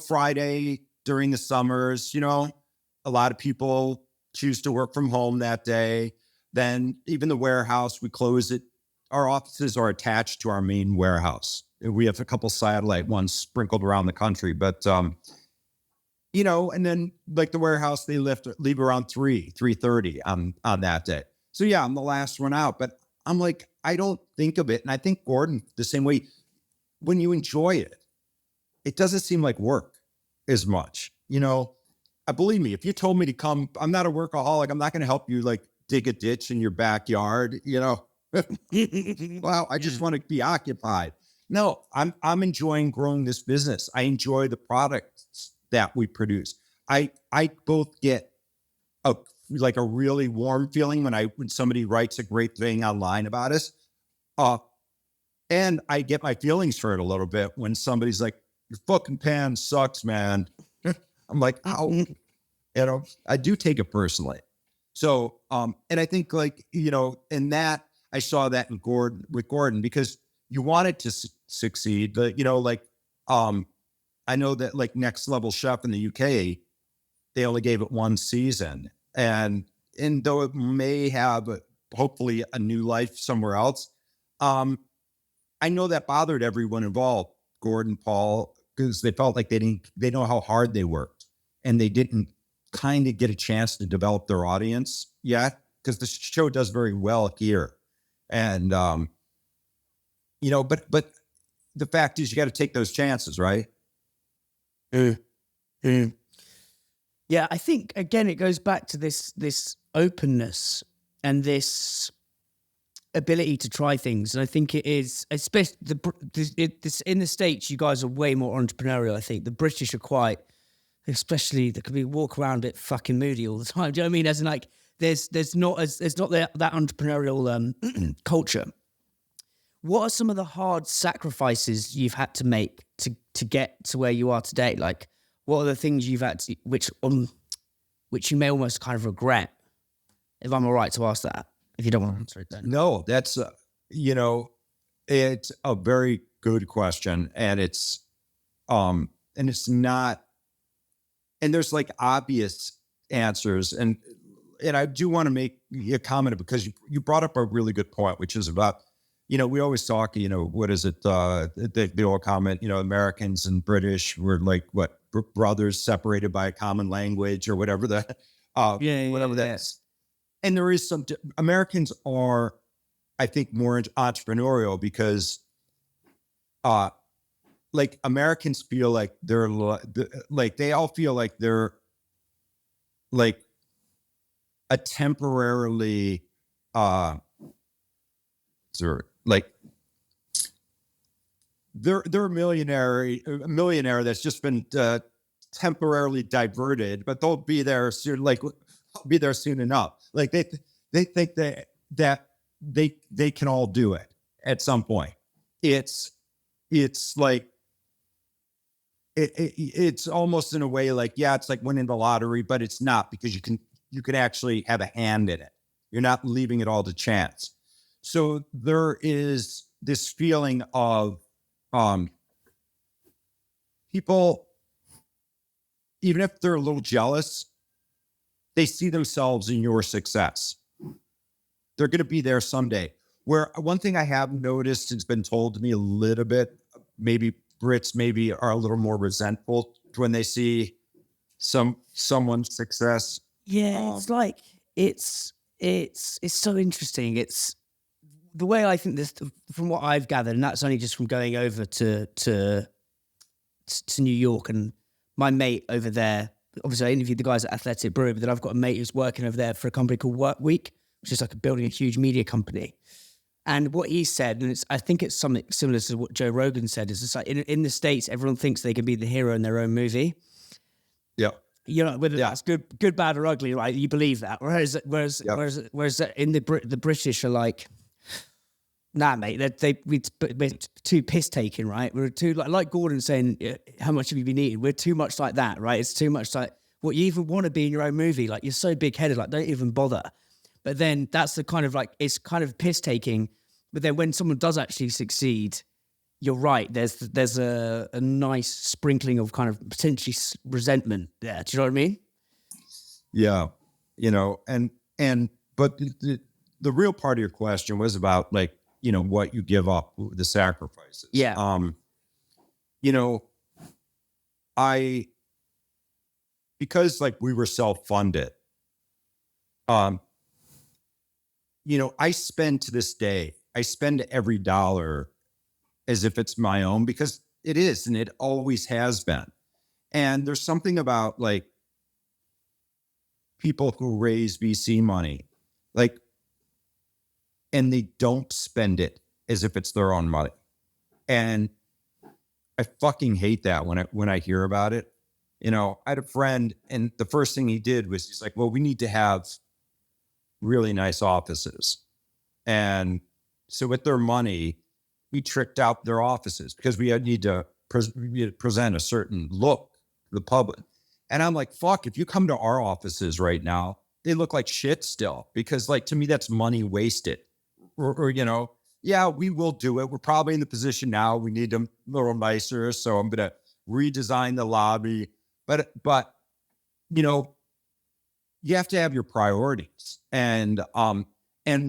Friday during the summers, a lot of people choose to work from home that day. Then even the warehouse, we close it. Our offices are attached to our main warehouse. We have a couple satellite ones sprinkled around the country, but, and then like the warehouse, they leave around 3:30 on that day. So yeah, I'm the last one out, but I'm like, I don't think of it. And I think Gordon, the same way, when you enjoy it, it doesn't seem like work as much. I believe me, if you told me to come, I'm not a workaholic. I'm not going to help you like dig a ditch in your backyard, Wow, I just want to be occupied. No, I'm enjoying growing this business. I enjoy the products that we produce. I both get a really warm feeling when somebody writes a great thing online about us. And I get my feelings hurt a little bit when somebody's like, your fucking pan sucks, man. I'm like, ow. I do take it personally. So, and I think in that, I saw that with Gordon, because you wanted to succeed, but, I know that like Next Level Chef in the UK, they only gave it one season. And though it may have hopefully a new life somewhere else, I know that bothered everyone involved, Gordon, Paul, because they felt like they know how hard they worked, and they didn't kind of get a chance to develop their audience yet, because the show does very well here. And, but the fact is you got to take those chances, right? Yeah, I think again it goes back to this openness and this ability to try things, and I think it is, especially in the States, you guys are way more entrepreneurial. I think the British are quite, especially they could be walk around a bit fucking moody all the time. Do you know what I mean? As in, like, there's not that entrepreneurial culture. What are some of the hard sacrifices you've had to make to get to where you are today? Like, what are the things you've had to, which you may almost kind of regret? If I'm all right to ask that, if you don't want to answer it, then no. That's it's a very good question, and it's not, and there's like obvious answers, and I do want to make a comment, because you brought up a really good point, which is about, we always talk, what is it? The old comment, Americans and British were like what, brothers separated by a common language, or whatever that is. And there is Americans are, I think, more entrepreneurial, because, like Americans feel like they're like, they all feel like they're like a temporarily, like they're a millionaire that's just been temporarily diverted, but they'll be there soon. Like, I'll be there soon enough. Like they think that they can all do it at some point. It's like it's almost in a way like, yeah, it's like winning the lottery, but it's not, because you can actually have a hand in it. You're not leaving it all to chance. So there is this feeling of people, even if they're a little jealous, they see themselves in your success. They're going to be there someday. Where one thing I have noticed, it's been told to me a little bit, maybe Brits maybe are a little more resentful when they see someone's success. yeah, it's like It's so interesting. It's the way I think this, from what I've gathered, and that's only just from going over to New York, and my mate over there. Obviously, I interviewed the guys at Athletic Brewery, but then I've got a mate who's working over there for a company called Work Week, which is like building a huge media company. And what he said, and I think it's something similar to what Joe Rogan said, is it's like in the States, everyone thinks they can be the hero in their own movie. Yeah. You know, whether that's good, bad, or ugly, right? You believe that. Whereas in the British are like, nah, mate, we're too piss taking, right? We're too like Gordon saying, how much have you been eating? We're too much like that, right? It's too much like what you even want to be in your own movie. Like, you're so big headed, like, don't even bother. But then that's the kind of like, it's kind of piss taking. But then when someone does actually succeed, you're right. There's a nice sprinkling of kind of potentially resentment there. Do you know what I mean? Yeah. You know, but the real part of your question was about, like, you know, what you give up, the sacrifices. Yeah. You know, because like we were self-funded, you know, I spend every dollar as if it's my own, because it is, and it always has been. And there's something about like people who raise VC money, like, and they don't spend it as if it's their own money. And I fucking hate that when I hear about it. You know, I had a friend, and the first thing he did was he's like, well, we need to have really nice offices. And so with their money, we tricked out their offices because we need to present a certain look to the public. And I'm like, fuck, if you come to our offices right now, they look like shit still, because like, to me, that's money wasted. Or you know, yeah, we will do it. We're probably in the position now, we need them a little nicer. So I'm going to redesign the lobby. But, you know, you have to have your priorities. And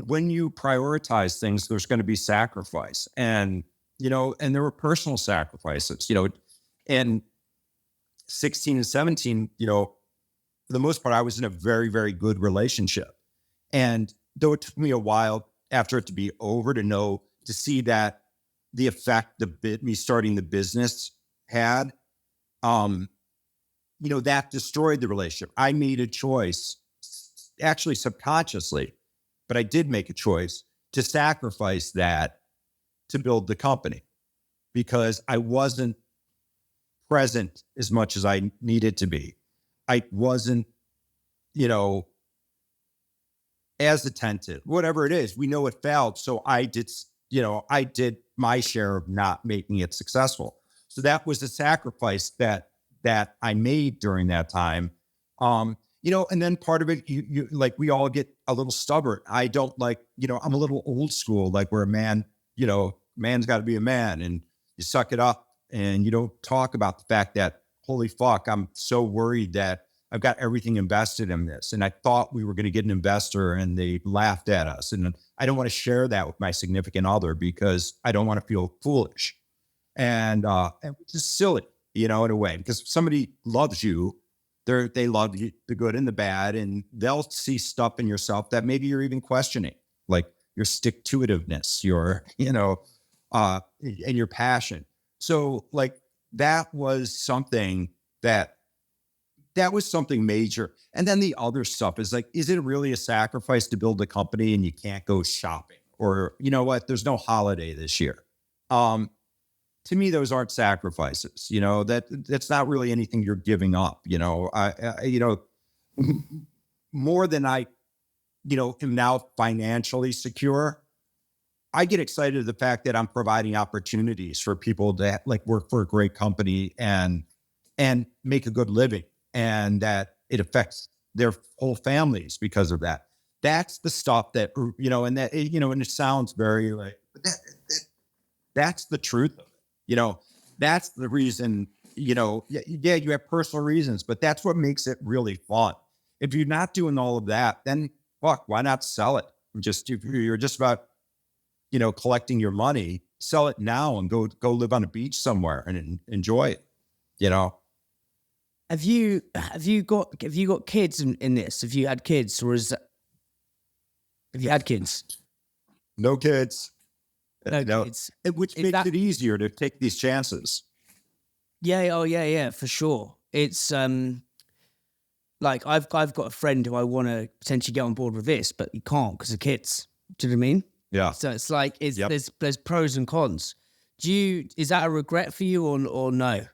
when you prioritize things, there's going to be sacrifice. And, you know, and there were personal sacrifices, you know, and 16 and 17, you know, for the most part, I was in a very, very good relationship. And though it took me a while after it to be over to see that the effect me starting the business had, you know, that destroyed the relationship. I made a choice, actually subconsciously, but I did make a choice to sacrifice that to build the company, because I wasn't present as much as I needed to be. I wasn't, you know, as attentive, whatever it is. We know it failed. So I did my share of not making it successful. So that was the sacrifice that I made during that time. You know, and then part of it, you like, we all get a little stubborn. I don't like, you know, I'm a little old school, like where a man, you know, man's got to be a man, and you suck it up, and you don't talk about the fact that, holy fuck, I'm so worried that I've got everything invested in this. And I thought we were going to get an investor, and they laughed at us. And I don't want to share that with my significant other because I don't want to feel foolish. And it's just silly, you know, in a way, because if somebody loves you, they love you, the good and the bad, and they'll see stuff in yourself that maybe you're even questioning, like your stick-to-itiveness, your, you know, and your passion. So like, that was something major. And then the other stuff is like, is it really a sacrifice to build a company and you can't go shopping? Or, you know what, there's no holiday this year. To me, those aren't sacrifices. You know, that's not really anything you're giving up. You know, I you know, more than I, you know, am now financially secure, I get excited at the fact that I'm providing opportunities for people to like work for a great company and make a good living, and that it affects their whole families because of that. That's the stuff that, you know, and that, you know, and it sounds very like, but that's the truth of it. You know, that's the reason, you know, yeah, you have personal reasons, but that's what makes it really fun. If you're not doing all of that, then fuck, why not sell it? If you're just about, you know, collecting your money, sell it now and go live on a beach somewhere and enjoy it, you know? Have you got kids in this? Have you had kids, or is that? Have you had kids? No kids. No kids. Which makes it easier to take these chances. Yeah. Oh, yeah, for sure. It's like I've got a friend who I want to potentially get on board with this, but he can't because of kids. Do you know what I mean? Yeah. So it's like there's pros and cons. Is that a regret for you or no?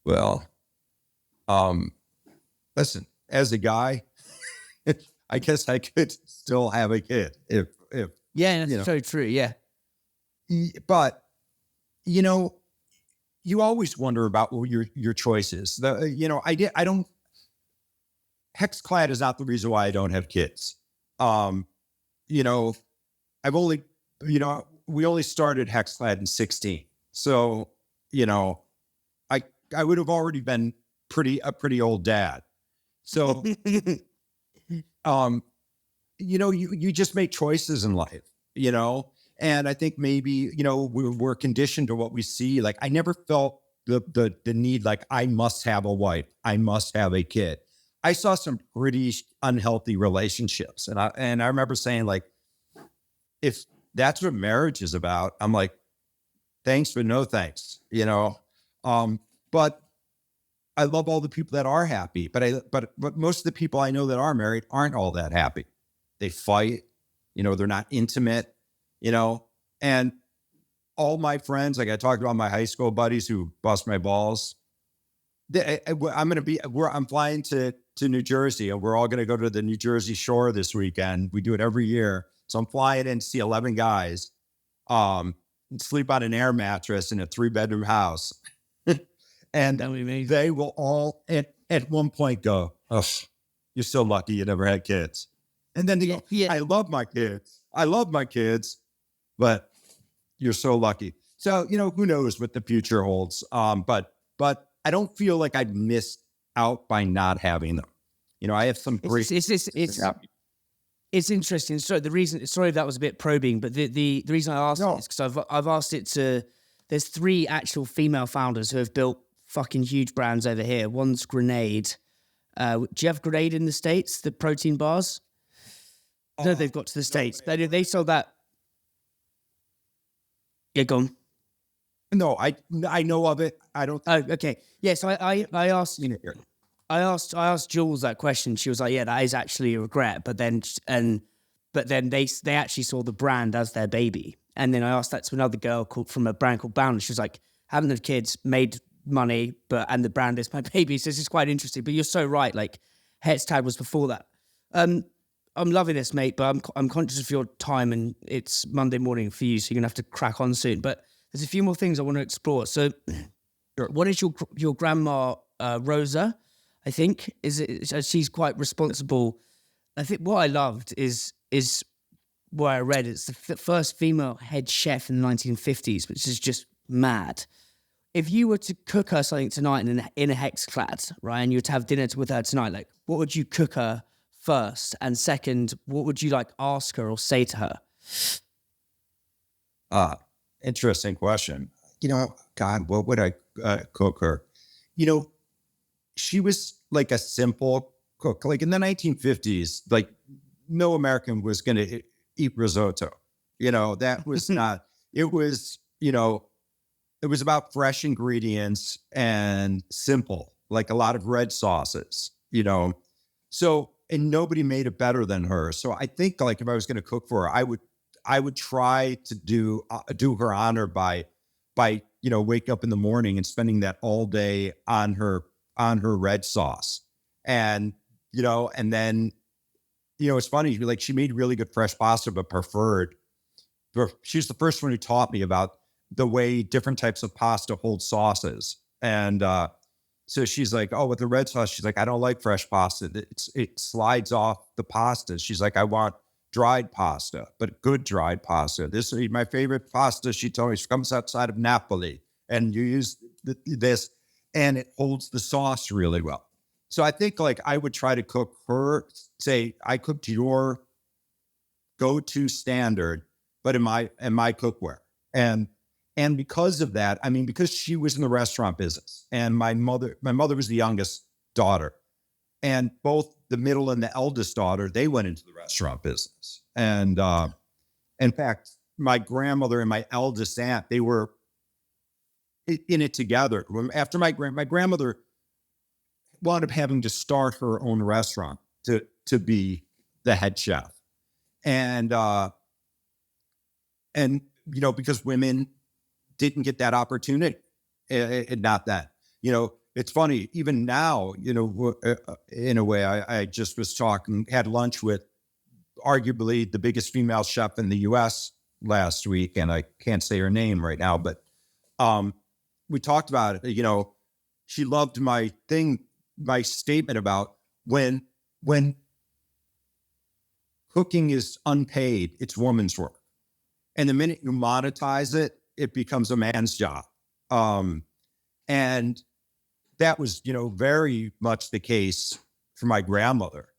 Well, listen, as a guy, I guess I could still have a kid if Yeah, that's so true. Yeah. But you always wonder about your choices. HEXCLAD is not the reason why I don't have kids. We only started HEXCLAD in 2016. So, I would have already been a pretty old dad. So, you just make choices in life, and I think maybe, we're conditioned to what we see. Like, I never felt the need, like, I must have a wife, I must have a kid. I saw some pretty unhealthy relationships. And I remember saying, like, if that's what marriage is about, I'm like, thanks, but no thanks, but I love all the people that are happy, but most of the people I know that are married aren't all that happy. They fight, they're not intimate, and all my friends, like I talked about my high school buddies who bust my balls. I'm flying to New Jersey, and we're all going to go to the New Jersey shore this weekend. We do it every year. So I'm flying in to see 11 guys, sleep on an air mattress in a 3-bedroom house. And they will all at one point go, "Oh, you're so lucky you never had kids." And then they go, "I love my kids, but you're so lucky." So, who knows what the future holds. But I don't feel like I've missed out by not having them. I have some great. It's interesting. So sorry if that was a bit probing, but the reason I asked it is because I've asked it to. There's 3 actual female founders who have built fucking huge brands over here. One's Grenade. Do you have Grenade in the States? The protein bars? No, they've got to the States. They sold that. Yeah, go on. No, I know of it. I don't. Oh, okay. Yeah, so I asked Jules that question. She was like, "Yeah, that is actually a regret." But then they actually saw the brand as their baby. And then I asked that to another girl from a brand called Bound. She was like, "Haven't had kids, made money, and the brand is my baby." So this is quite interesting. But you're so right. Like, HEXCLAD was before that. I'm loving this, mate. But I'm conscious of your time, and it's Monday morning for you, so you're gonna have to crack on soon. But there's a few more things I want to explore. So, what is your grandma Rosa? I think she's quite responsible. I think what I loved is what I read. It's the first female head chef in the 1950s, which is just mad. If you were to cook her something tonight in a HEXCLAD, right, and you were to have dinner with her tonight, like, what would you cook her first? And second, what would you ask her or say to her? Interesting question. God, what would I cook her? She was like a simple cook. Like in the 1950s, like no American was going to eat risotto. That was not, it was, it was about fresh ingredients and simple, like a lot of red sauces, so, and nobody made it better than her. So I think like if I was going to cook for her, I would try to do her honor by wake up in the morning and spending that all day on her red sauce. And, and then, it's funny, like she made really good fresh pasta, but she's the first one who taught me about the way different types of pasta hold sauces. And, so she's like, "Oh, with the red sauce," she's like, "I don't like fresh pasta. It slides off the pasta." She's like, "I want dried pasta, but good dried pasta. This is my favorite pasta." She told me, she comes outside of Napoli, and you use this, and it holds the sauce really well. So I think like I would try to cook her, say, I cooked your go-to standard, but in my cookware. And because of that, I mean, because she was in the restaurant business, and my mother was the youngest daughter, and both the middle and the eldest daughter, they went into the restaurant business. And in fact, my grandmother and my eldest aunt, they were in it together. After my grandmother wound up having to start her own restaurant to be the head chef. And because women didn't get that opportunity, not that, it's funny, even now, in a way, I just was had lunch with arguably the biggest female chef in the US last week. And I can't say her name right now, but we talked about it. She loved my statement about when cooking is unpaid, it's woman's work. And the minute you monetize it, it becomes a man's job. And that was, very much the case for my grandmother.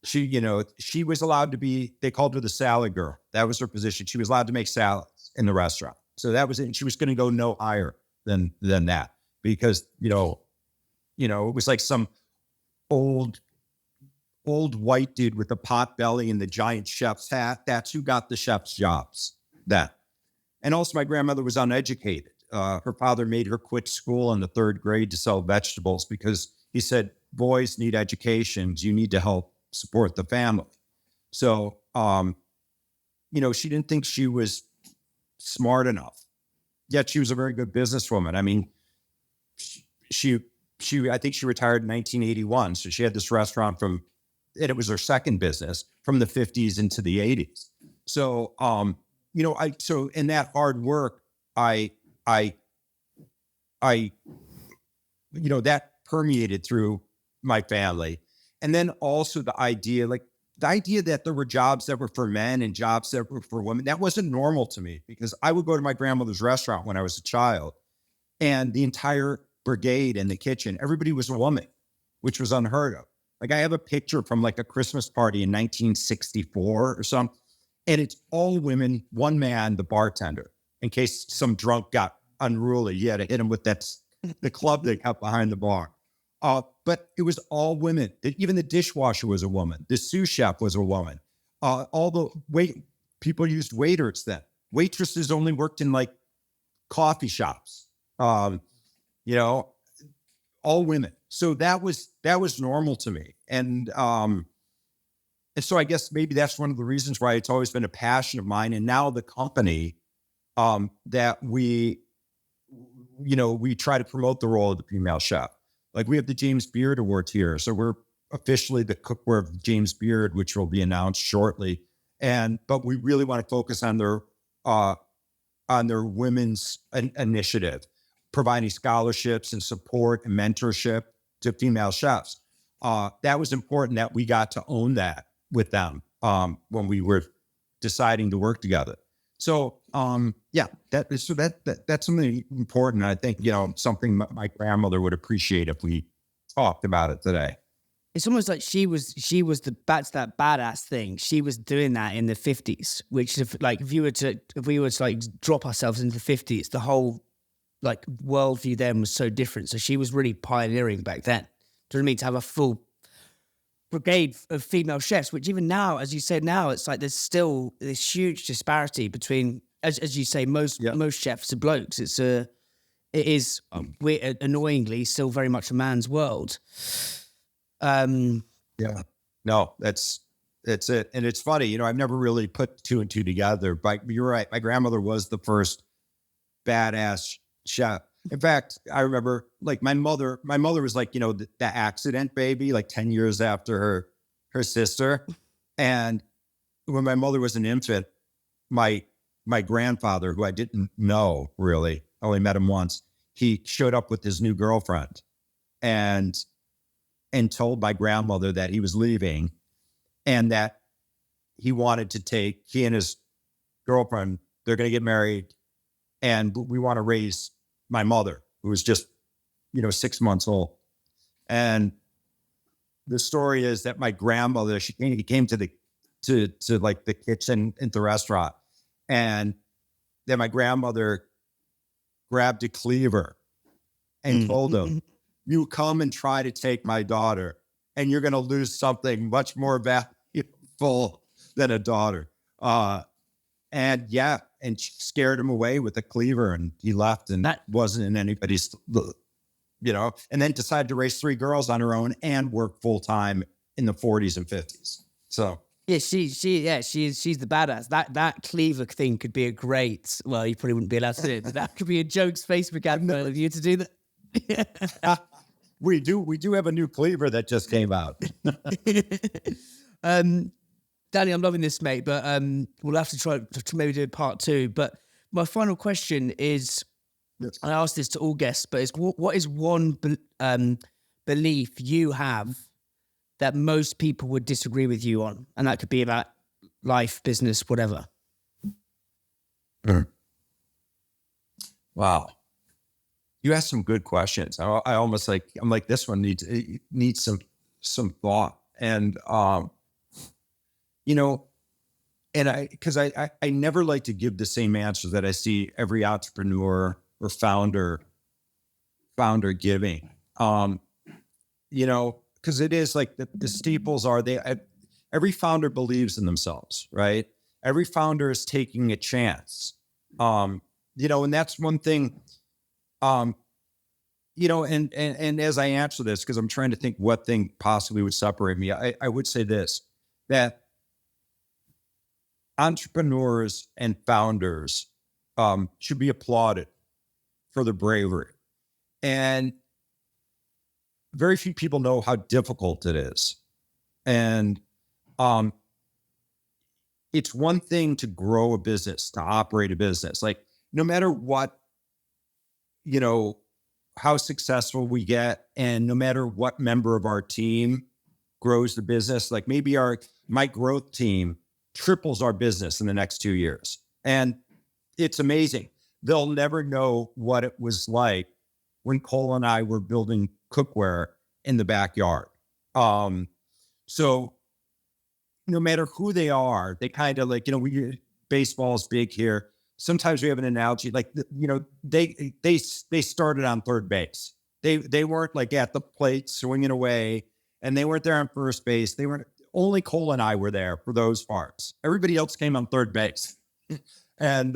She was allowed to be, they called her the salad girl. That was her position. She was allowed to make salads in the restaurant. So that was it. And she was going to go no higher than that because, it was like some old white dude with a pot belly and the giant chef's hat. That's who got the chef's jobs then. And also my grandmother was uneducated. Her father made her quit school in the 3rd grade to sell vegetables because he said, boys need educations. You need to help support the family. So, she didn't think she was smart enough, yet she was a very good businesswoman. I mean, I think she retired in 1981. So she had this restaurant and it was her second business from the 50s into the 80s. So, so in that hard work, that permeated through my family. And then also the idea that there were jobs that were for men and jobs that were for women, that wasn't normal to me because I would go to my grandmother's restaurant when I was a child and the entire brigade in the kitchen, everybody was a woman, which was unheard of. Like I have a picture from like a Christmas party in 1964 or something, and it's all women, one man, the bartender, in case some drunk got unruly. You had to hit him with the club they got behind the bar. But it was all women. Even the dishwasher was a woman. The sous chef was a woman. All the people used waiters then. Waitresses only worked in like coffee shops. All women. So that was normal to me. And so I guess maybe that's one of the reasons why it's always been a passion of mine. And now the company that we try to promote the role of the female chef. Like we have the James Beard Awards here. So we're officially the Cookware of James Beard, which will be announced shortly. But we really want to focus on their women's initiative, providing scholarships and support and mentorship to female chefs. That was important that we got to own that with them when we were deciding to work together. So, that's something important. I think, something my grandmother would appreciate if we talked about it today. It's almost like she was back to that badass thing. She was doing that in the 50s, which if we were to drop ourselves into the 50s, the whole like worldview then was so different. So she was really pioneering back then. Do you know what I mean? To have a full brigade of female chefs, which even now, as you said, now it's like there's still this huge disparity between, as you say, most chefs are blokes. It is annoyingly still very much a man's world. No, that's it. And it's funny, I've never really put 2 and 2 together, but you're right. My grandmother was the first badass chef. In fact, I remember like my mother was like, the accident baby, like 10 years after her sister. And when my mother was an infant, my grandfather, who I didn't know really, I only met him once, he showed up with his new girlfriend and told my grandmother that he was leaving and that he wanted to he and his girlfriend, they're going to get married and we want to raise my mother, who was just, 6 months old. And the story is that my grandmother, he came to the kitchen at the restaurant, and then my grandmother grabbed a cleaver and told him, "You come and try to take my daughter, and you're going to lose something much more valuable than a daughter. And she scared him away with a cleaver, and he left, and that wasn't in anybody's, and then decided to raise 3 girls on her own and work full time in the 40s and 50s. So yeah, she's the badass. That cleaver thing could be a great. Well, you probably wouldn't be allowed to do it, but that could be a jokes Facebook advert of you to do that. We do have a new cleaver that just came out. Danny, I'm loving this, mate, but we'll have to try to maybe do part 2. But my final question is, I ask this to all guests, but what is one belief you have that most people would disagree with you on? And that could be about life, business, whatever. Wow. You asked some good questions. I almost I'm like, this one needs some thought. And, because I never like to give the same answer that I see every entrepreneur or founder giving, because it is like the steeples are, every founder believes in themselves, right? Every founder is taking a chance, and that's one thing, and as I answer this, because I'm trying to think what thing possibly would separate me, I would say this, that entrepreneurs and founders should be applauded for their bravery. And very few people know how difficult it is. And it's one thing to grow a business, to operate a business. Like, no matter what, how successful we get, and no matter what member of our team grows the business, like maybe my growth team triples our business in the next 2 years. And it's amazing. They'll never know what it was like when Cole and I were building cookware in the backyard. So no matter who they are, they kind of like, baseball's big here. Sometimes we have an analogy, like, they started on third base. They weren't like at the plate swinging away, and they weren't there on first base. They weren't. Only Cole and I were there for those parts. Everybody else came on third base. And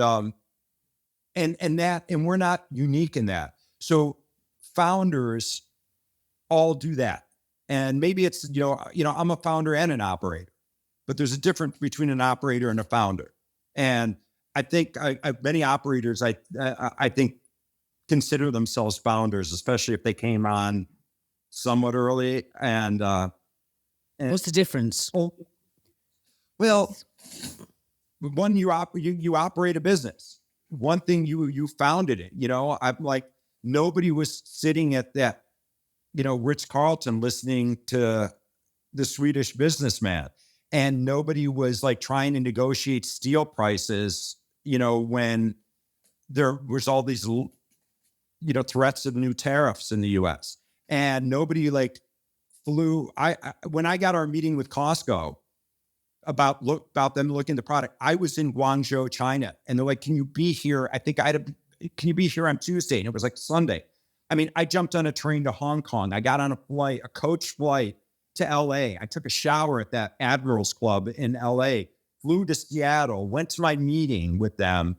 we're not unique in that. So founders all do that. And maybe it's, I'm a founder and an operator, but there's a difference between an operator and a founder. And I think many operators, I think, consider themselves founders, especially if they came on somewhat early. And what's the difference? Well, one, you operate a business. One thing, you founded it. I'm like, nobody was sitting at that, Ritz Carlton listening to the Swedish businessman, and nobody was like trying to negotiate steel prices, when there was all these, threats of new tariffs in the U.S. And nobody like flew. When I got our meeting with Costco about them looking at the product, I was in Guangzhou, China, and they're like, "Can you be here?" I think can you be here on Tuesday? And it was like Sunday. I mean, I jumped on a train to Hong Kong. I got on a coach flight to LA. I took a shower at that Admirals Club in LA, flew to Seattle, went to my meeting with them,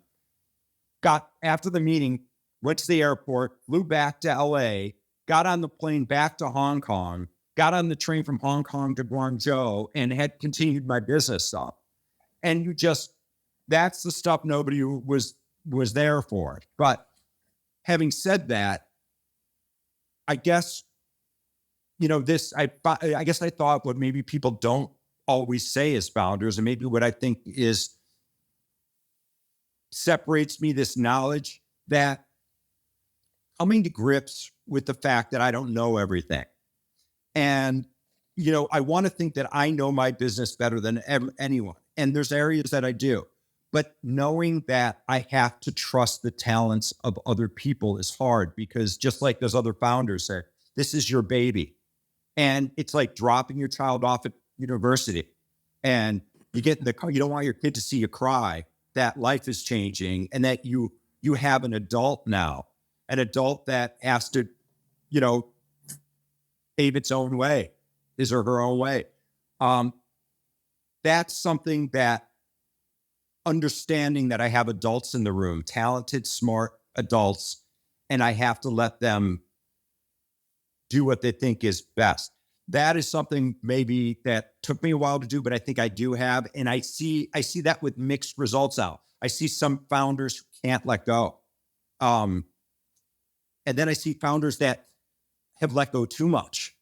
got after the meeting, went to the airport, flew back to LA, got on the plane back to Hong Kong, got on the train from Hong Kong to Guangzhou, and had continued my business stuff. And that's the stuff nobody was there for. But having said that, I guess, I guess I thought what maybe people don't always say as founders, and maybe what I think separates me, this knowledge that coming to grips with the fact that I don't know everything. And, I want to think that I know my business better than anyone. And there's areas that I do. But knowing that I have to trust the talents of other people is hard, because just like those other founders said, this is your baby. And it's like dropping your child off at university, and you get in the car, you don't want your kid to see you cry, that life is changing, and that you have an adult now, an adult that has to, pave its own way. his or her own way. That's something that understanding that I have adults in the room, talented, smart adults, and I have to let them do what they think is best. That is something maybe that took me a while to do, but I think I do have. And I see that with mixed results out. I see some founders who can't let go. And then I see founders that have let go too much.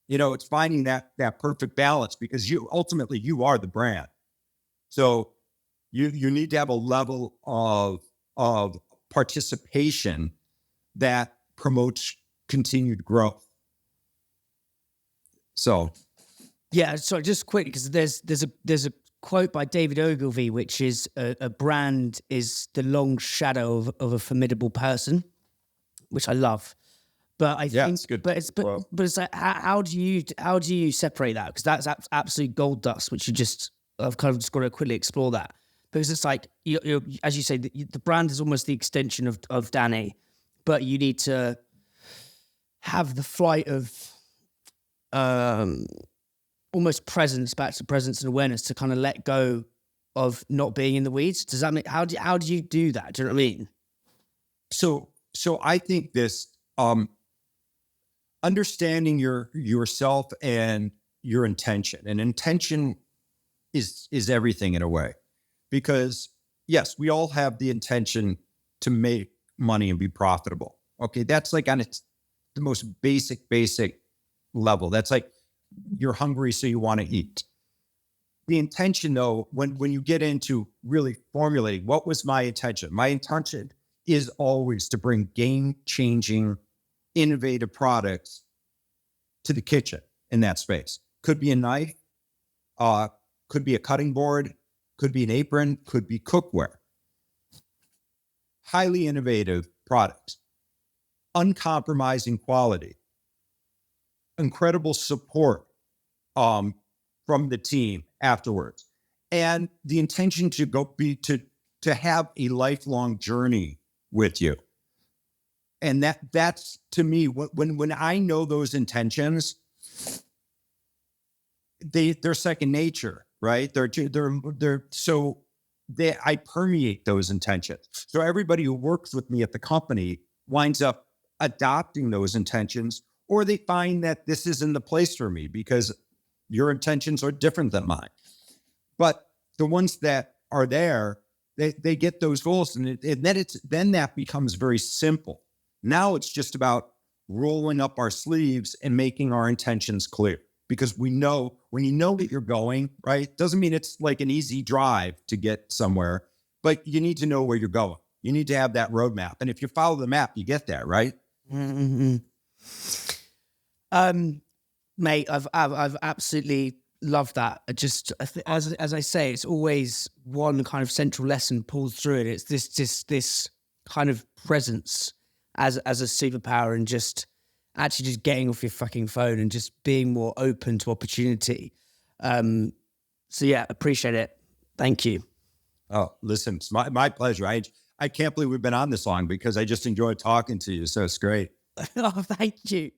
It's finding that perfect balance, because ultimately you are the brand. So you need to have a level of participation that promotes continued growth. So, yeah. So just quick, because there's a quote by David Ogilvy, which is a brand is the long shadow of a formidable person, which I love. But I think, it's good. but it's like, how do you separate that? Because that's absolute gold dust, which I've kind of just got to quickly explore that, because it's like, you're as you say, the brand is almost the extension of Danny, but you need to have the flight of almost presence, back to presence and awareness, to kind of let go of not being in the weeds. Does that make, how do you do that? Do you know what I mean? So I think this, understanding yourself and your intention, and intention is everything in a way, because yes, we all have the intention to make money and be profitable. Okay. That's like on its the most basic level. That's like, you're hungry, so you want to eat. The intention, though, when you get into really formulating, what was my intention? My intention is always to bring game-changing, innovative products to the kitchen in that space. Could be a knife, could be a cutting board, could be an apron, could be cookware. Highly innovative products, uncompromising quality, incredible support from the team afterwards, and the intention to have a lifelong journey with you. And that's to me, when I know those intentions, they're second nature, right? I permeate those intentions. So everybody who works with me at the company winds up adopting those intentions, or they find that this isn't the place for me because your intentions are different than mine. But the ones that are there, they get those goals, and then that becomes very simple. Now it's just about rolling up our sleeves and making our intentions clear, because we know, when you know that you're going, right? Doesn't mean it's like an easy drive to get somewhere, but you need to know where you're going. You need to have that roadmap. And if you follow the map, you get there, right? Mm-hmm. Mate, I've absolutely loved that. As I say, it's always one kind of central lesson pulls through it. It's this kind of presence as a superpower, and just actually just getting off your fucking phone and just being more open to opportunity. So yeah, appreciate it. Thank you. Oh, listen, it's my pleasure. I can't believe we've been on this long, because I just enjoy talking to you. So it's great. Oh, thank you.